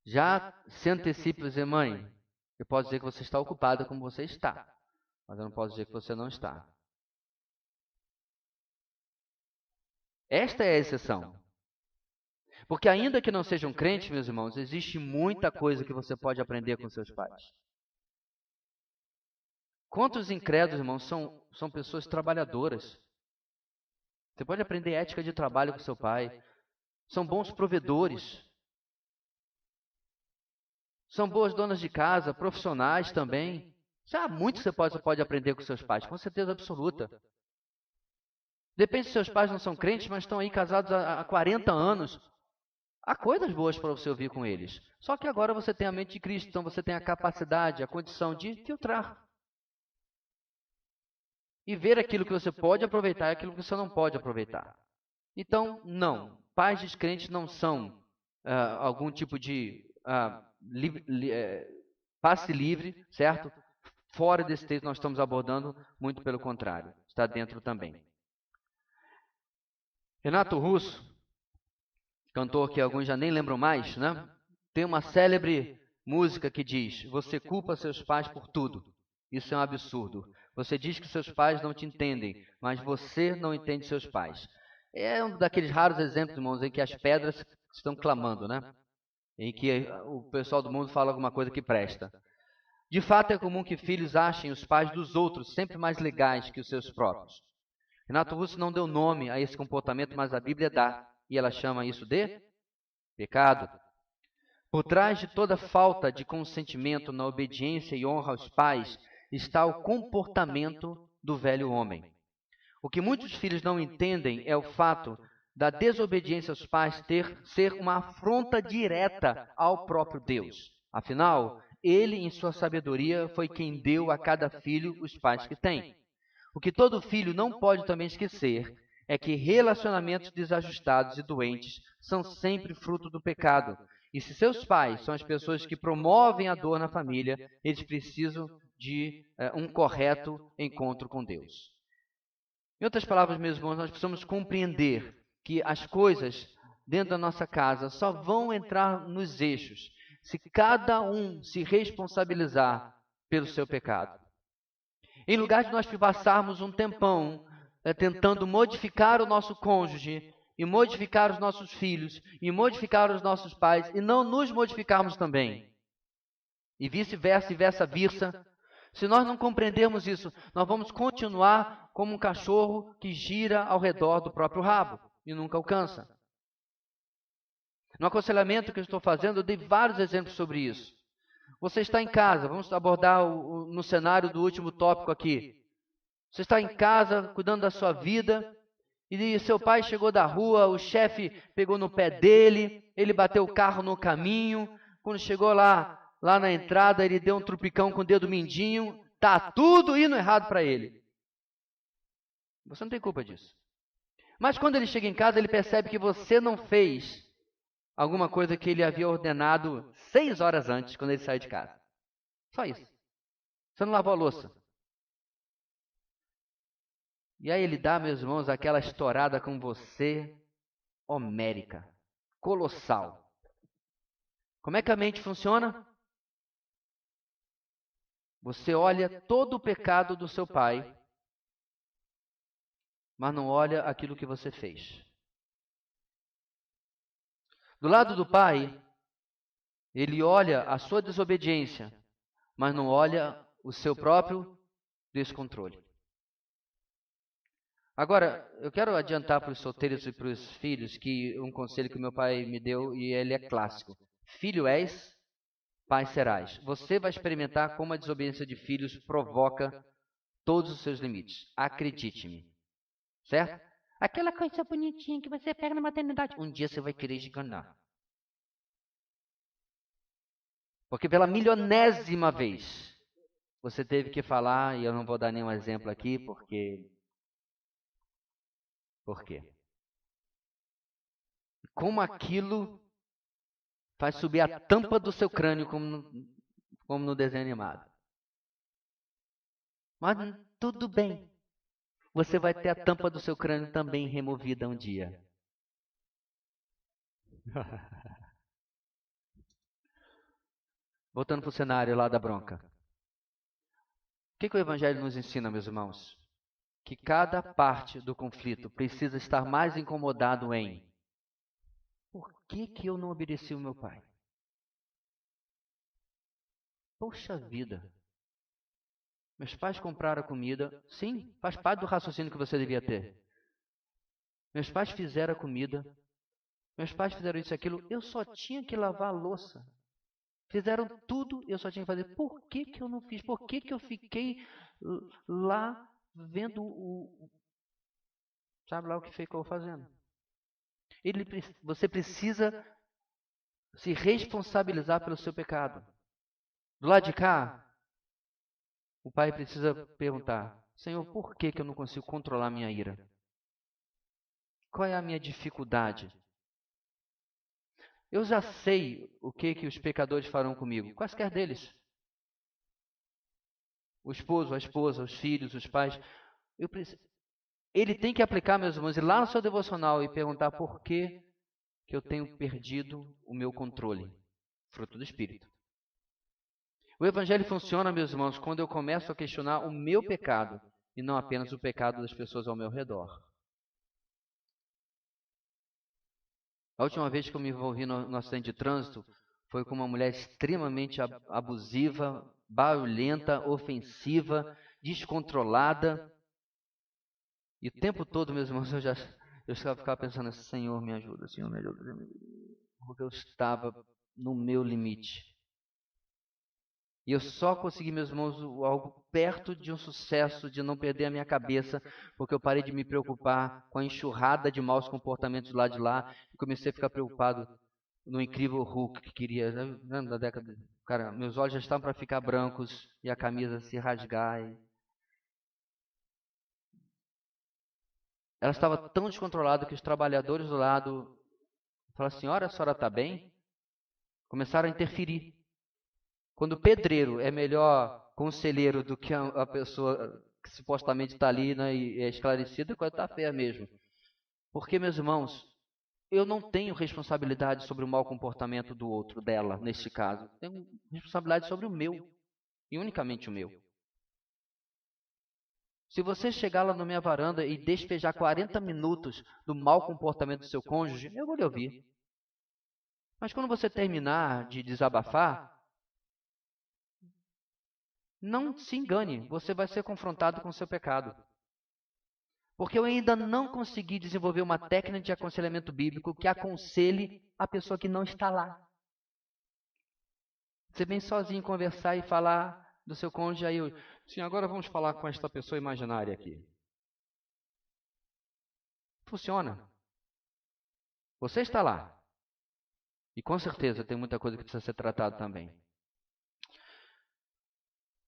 Já se antecipa e dizer: mãe, eu posso dizer que você está ocupada como você está, mas eu não posso dizer que você não está. Esta é a exceção. Porque ainda que não sejam crentes, meus irmãos, existe muita coisa que você pode aprender com seus pais. Quantos incrédulos, irmãos, são pessoas trabalhadoras? Você pode aprender ética de trabalho com seu pai. São bons provedores. São boas donas de casa, profissionais também. Já há muito que você pode aprender com seus pais, com certeza absoluta. Depende se seus pais não são crentes, mas estão aí casados há 40 anos. Há coisas boas para você ouvir com eles. Só que agora você tem a mente de Cristo, então você tem a capacidade, a condição de filtrar. E ver aquilo que você pode aproveitar e aquilo que você não pode aproveitar. Então, não. Pais descrentes não são algum tipo de passe livre, certo? Fora desse texto nós estamos abordando, muito pelo contrário. Está dentro também. Renato Russo, cantor que alguns já nem lembram mais, né? Tem uma célebre música que diz: você culpa seus pais por tudo. Isso é um absurdo. Você diz que seus pais não te entendem, mas você não entende seus pais. É um daqueles raros exemplos, irmãos, em que as pedras estão clamando, né? Em que o pessoal do mundo fala alguma coisa que presta. De fato, é comum que filhos achem os pais dos outros sempre mais legais que os seus próprios. Renato Russo não deu nome a esse comportamento, mas a Bíblia dá, e ela chama isso de pecado. Por trás de toda falta de consentimento na obediência e honra aos pais está o comportamento do velho homem. O que muitos filhos não entendem é o fato da desobediência aos pais ser uma afronta direta ao próprio Deus. Afinal, ele, em sua sabedoria, foi quem deu a cada filho os pais que tem. O que todo filho não pode também esquecer é que relacionamentos desajustados e doentes são sempre fruto do pecado. E se seus pais são as pessoas que promovem a dor na família, eles precisam de um correto encontro com Deus. Em outras palavras, meus irmãos, nós precisamos compreender que as coisas dentro da nossa casa só vão entrar nos eixos se cada um se responsabilizar pelo seu pecado. Em lugar de nós passarmos um tempão tentando modificar o nosso cônjuge, e modificar os nossos filhos, e modificar os nossos pais, e não nos modificarmos também, e vice-versa, e vice-versa, se nós não compreendermos isso, nós vamos continuar como um cachorro que gira ao redor do próprio rabo e nunca alcança. No aconselhamento que eu estou fazendo, eu dei vários exemplos sobre isso. Você está em casa, vamos abordar no cenário do último tópico aqui. Você está em casa, cuidando da sua vida, e seu pai chegou da rua, o chefe pegou no pé dele, ele bateu o carro no caminho, quando chegou lá na entrada, ele deu um trupicão com o dedo mindinho, tá tudo indo errado para ele. Você não tem culpa disso. Mas quando ele chega em casa, ele percebe que você não fez alguma coisa que ele havia ordenado 6 horas antes, quando ele saiu de casa. Só isso. Você não lavou a louça. E aí ele dá, meus irmãos, aquela estourada com você, homérica, colossal. Como é que a mente funciona? Você olha todo o pecado do seu pai, mas não olha aquilo que você fez. Do lado do pai, ele olha a sua desobediência, mas não olha o seu próprio descontrole. Agora, eu quero adiantar para os solteiros e para os filhos que um conselho que meu pai me deu, e ele é clássico. Filho és, pai serás. Você vai experimentar como a desobediência de filhos provoca todos os seus limites. Acredite-me. Certo? Aquela coisa bonitinha que você pega na maternidade. Um dia você vai querer esganar. Porque pela milionésima vez, você teve que falar, e eu não vou dar nenhum exemplo aqui, porque... Por quê? Como aquilo faz subir a tampa do seu crânio, como no desenho animado. Mas tudo bem. Você vai ter a tampa do seu crânio também removida um dia. Voltando para o cenário lá da bronca. O que o Evangelho nos ensina, meus irmãos? Que cada parte do conflito precisa estar mais incomodado em: por que eu não obedeci o meu pai? Poxa vida. Meus pais compraram comida. Sim, faz parte do raciocínio que você devia ter. Meus pais fizeram a comida. Meus pais fizeram isso e aquilo. Eu só tinha que lavar a louça. Fizeram tudo, eu só tinha que fazer. Por que eu não fiz? Por que eu fiquei lá vendo o... Sabe lá o que ficou fazendo? Você precisa se responsabilizar pelo seu pecado. Do lado de cá, o pai precisa perguntar: Senhor, por que eu não consigo controlar minha ira? Qual é a minha dificuldade? Eu já sei o que os pecadores farão comigo, quaisquer deles. O esposo, a esposa, os filhos, os pais. Ele tem que aplicar, meus irmãos, ir lá no seu devocional e perguntar por que eu tenho perdido o meu controle. Fruto do Espírito. O Evangelho funciona, meus irmãos, quando eu começo a questionar o meu pecado e não apenas o pecado das pessoas ao meu redor. A última vez que eu me envolvi no acidente de trânsito foi com uma mulher extremamente abusiva, barulhenta, ofensiva, descontrolada. E o tempo todo, meus irmãos, eu ficava pensando assim, Senhor, me ajuda, Senhor, me ajuda. Porque eu estava no meu limite. E eu só consegui, meus irmãos, algo perto de um sucesso, de não perder a minha cabeça, porque eu parei de me preocupar com a enxurrada de maus comportamentos do lado de lá e comecei a ficar preocupado no incrível Hulk que queria, da década. Cara, meus olhos já estavam para ficar brancos e a camisa se rasgar. Ela estava tão descontrolada que os trabalhadores do lado falaram: senhora, a senhora está bem? Começaram a interferir. Quando o pedreiro é melhor conselheiro do que a pessoa que supostamente está ali, né, e é esclarecida, quando está feia mesmo. Porque, meus irmãos, eu não tenho responsabilidade sobre o mau comportamento do outro, dela, neste caso. Tenho responsabilidade sobre o meu, e unicamente o meu. Se você chegar lá na minha varanda e despejar 40 minutos do mau comportamento do seu cônjuge, eu vou lhe ouvir. Mas quando você terminar de desabafar, não se engane, você vai ser confrontado com o seu pecado. Porque eu ainda não consegui desenvolver uma técnica de aconselhamento bíblico que aconselhe a pessoa que não está lá. Você vem sozinho conversar e falar do seu cônjuge, aí eu, sim, agora vamos falar com esta pessoa imaginária aqui. Funciona. Você está lá. E com certeza tem muita coisa que precisa ser tratada também.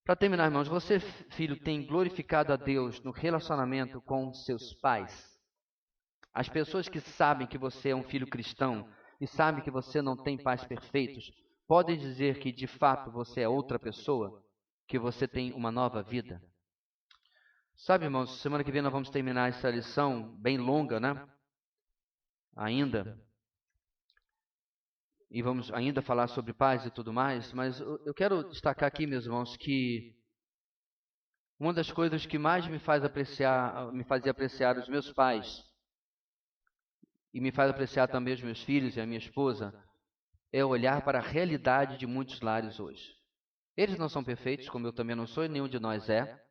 Para terminar, irmãos, você, filho, tem glorificado a Deus no relacionamento com seus pais? As pessoas que sabem que você é um filho cristão e sabem que você não tem pais perfeitos, podem dizer que de fato você é outra pessoa? Que você tem uma nova vida? Sabe, irmãos, semana que vem nós vamos terminar essa lição bem longa, né? Ainda. E vamos ainda falar sobre paz e tudo mais, mas eu quero destacar aqui, meus irmãos, que uma das coisas que mais me fazia apreciar os meus pais, e me faz apreciar também os meus filhos e a minha esposa, é olhar para a realidade de muitos lares hoje. Eles não são perfeitos, como eu também não sou, e nenhum de nós é,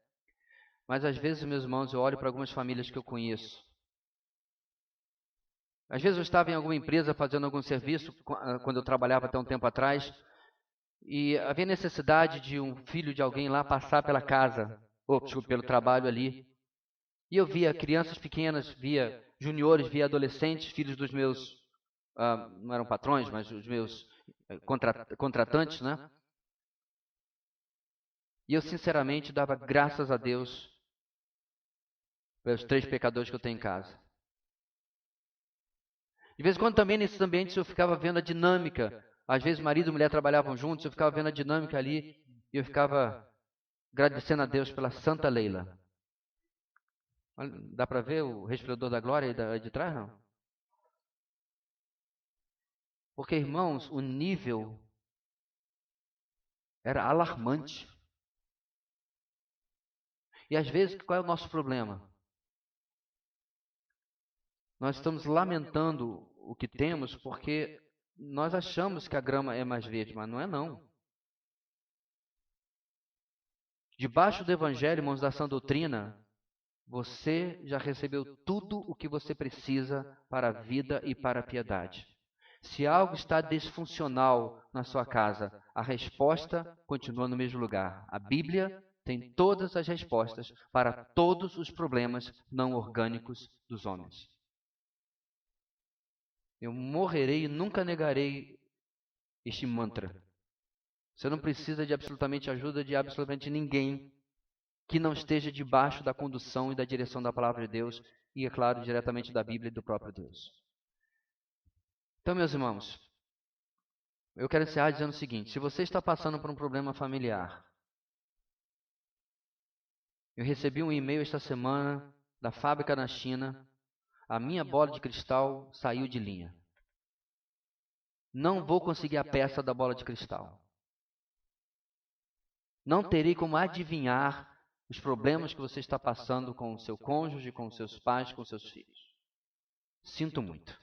mas às vezes, meus irmãos, eu olho para algumas famílias que eu conheço. Às vezes eu estava em alguma empresa fazendo algum serviço, quando eu trabalhava até um tempo atrás, e havia necessidade de um filho de alguém lá passar pela casa, ou pelo trabalho ali. E eu via crianças pequenas, via juniores, via adolescentes, filhos dos meus, não eram patrões, mas os meus contratantes, né? E eu sinceramente dava graças a Deus pelos 3 pecadores que eu tenho em casa. De vez em quando também nesses ambientes eu ficava vendo a dinâmica. Às vezes marido e mulher trabalhavam juntos, eu ficava vendo a dinâmica ali e eu ficava agradecendo a Deus pela Santa Leila. Dá para ver o respirador da glória aí de trás, não? Porque, irmãos, o nível era alarmante. E às vezes, qual é o nosso problema? Nós estamos lamentando o que temos porque nós achamos que a grama é mais verde, mas não é não. Debaixo do Evangelho, irmãos, da sã doutrina, você já recebeu tudo o que você precisa para a vida e para a piedade. Se algo está disfuncional na sua casa, a resposta continua no mesmo lugar. A Bíblia tem todas as respostas para todos os problemas não orgânicos dos homens. Eu morrerei e nunca negarei este mantra. Você não precisa de absolutamente ajuda de absolutamente ninguém que não esteja debaixo da condução e da direção da palavra de Deus e, é claro, diretamente da Bíblia e do próprio Deus. Então, meus irmãos, eu quero encerrar dizendo o seguinte: se você está passando por um problema familiar, eu recebi um e-mail esta semana da fábrica na China, a minha bola de cristal saiu de linha. Não vou conseguir a peça da bola de cristal. Não terei como adivinhar os problemas que você está passando com o seu cônjuge, com os seus pais, com os seus filhos. Sinto muito.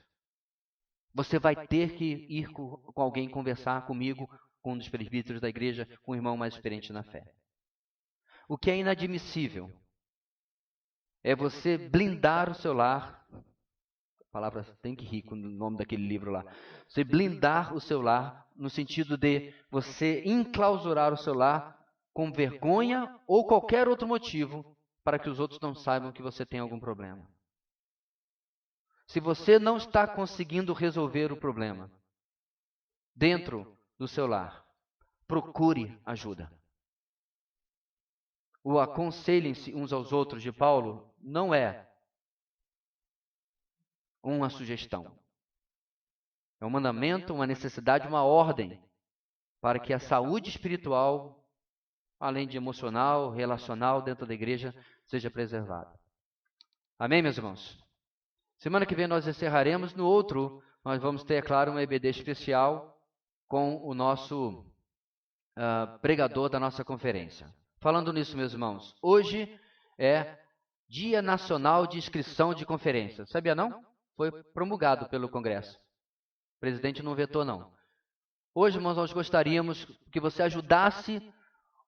Você vai ter que ir com alguém conversar comigo com um dos presbíteros da igreja, com um irmão mais experiente na fé. O que é inadmissível é você blindar o seu lar. A palavra tem que rir com o nome daquele livro lá. Você blindar o seu lar no sentido de você enclausurar o seu lar com vergonha ou qualquer outro motivo para que os outros não saibam que você tem algum problema. Se você não está conseguindo resolver o problema dentro do seu lar, procure ajuda. O aconselhem-se uns aos outros de Paulo não é uma sugestão. É um mandamento, uma necessidade, uma ordem para que a saúde espiritual, além de emocional, relacional, dentro da igreja, seja preservada. Amém, meus irmãos? Semana que vem nós encerraremos. No outro, nós vamos ter, é claro, um EBD especial com o nosso pregador da nossa conferência. Falando nisso, meus irmãos, hoje é Dia Nacional de Inscrição de Conferências. Sabia não? Foi promulgado pelo Congresso. O presidente não vetou, não. Hoje, irmãos, nós gostaríamos que você ajudasse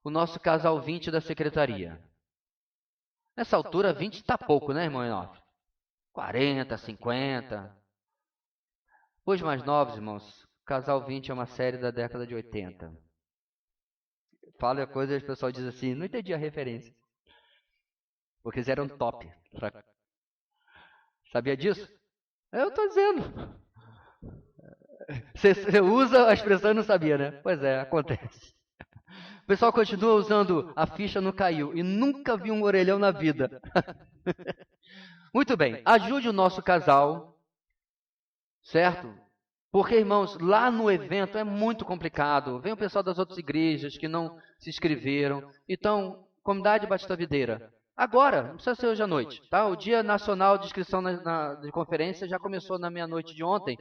o nosso casal 20 da secretaria. Nessa altura, 20 está pouco, né, irmão Enof? 40, 50. Os mais novos, irmãos, Casal 20 é uma série da década de 80. Fala a coisa e o pessoal diz assim, não entendi a referência. Porque eles eram top. Sabia disso? Eu estou dizendo. Você usa a expressão e não sabia, né? Pois é, acontece. O pessoal continua usando a ficha não caiu e nunca viu um orelhão na vida. Muito bem, ajude o nosso casal, certo? Porque, irmãos, lá no evento é muito complicado. Vem o pessoal das outras igrejas que não se inscreveram. Então, Comunidade Batista Videira, agora, não precisa ser hoje à noite, tá? O Dia Nacional de Inscrição de Conferência já começou na meia-noite de ontem.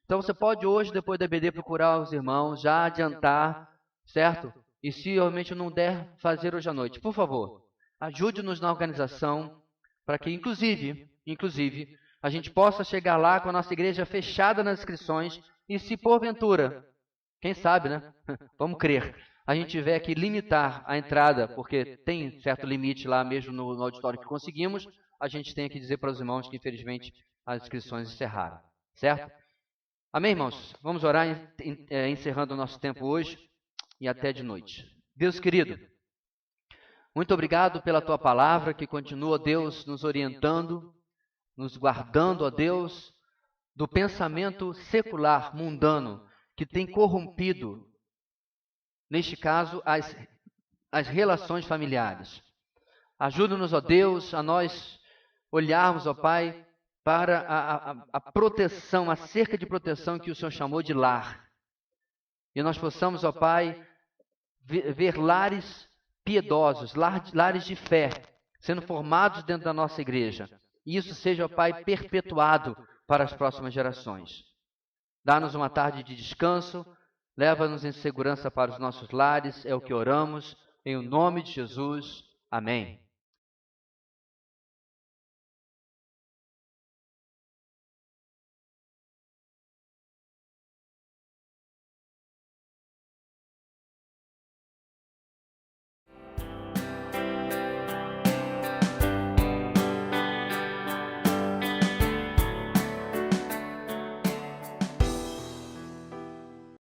Então, você pode hoje, depois da EBD, procurar os irmãos, já adiantar, certo? E se realmente não der, fazer hoje à noite. Por favor, ajude-nos na organização para que, inclusive, a gente possa chegar lá com a nossa igreja fechada nas inscrições e se porventura, quem sabe, né? Vamos crer, a gente tiver que limitar a entrada, porque tem certo limite lá mesmo no auditório que conseguimos, a gente tem que dizer para os irmãos que infelizmente as inscrições encerraram, certo? Amém, irmãos? Vamos orar encerrando o nosso tempo hoje e até de noite. Deus querido, muito obrigado pela Tua palavra que continua, Deus, nos orientando, nos guardando, ó Deus, do pensamento secular, mundano, que tem corrompido, neste caso, as relações familiares. Ajuda-nos, ó Deus, a nós olharmos, ó Pai, para a proteção, a cerca de proteção que o Senhor chamou de lar. E nós possamos, ó Pai, ver lares piedosos, lares de fé, sendo formados dentro da nossa igreja. E isso seja, ó Pai, perpetuado para as próximas gerações. Dá-nos uma tarde de descanso, leva-nos em segurança para os nossos lares, é o que oramos, em o nome de Jesus. Amém.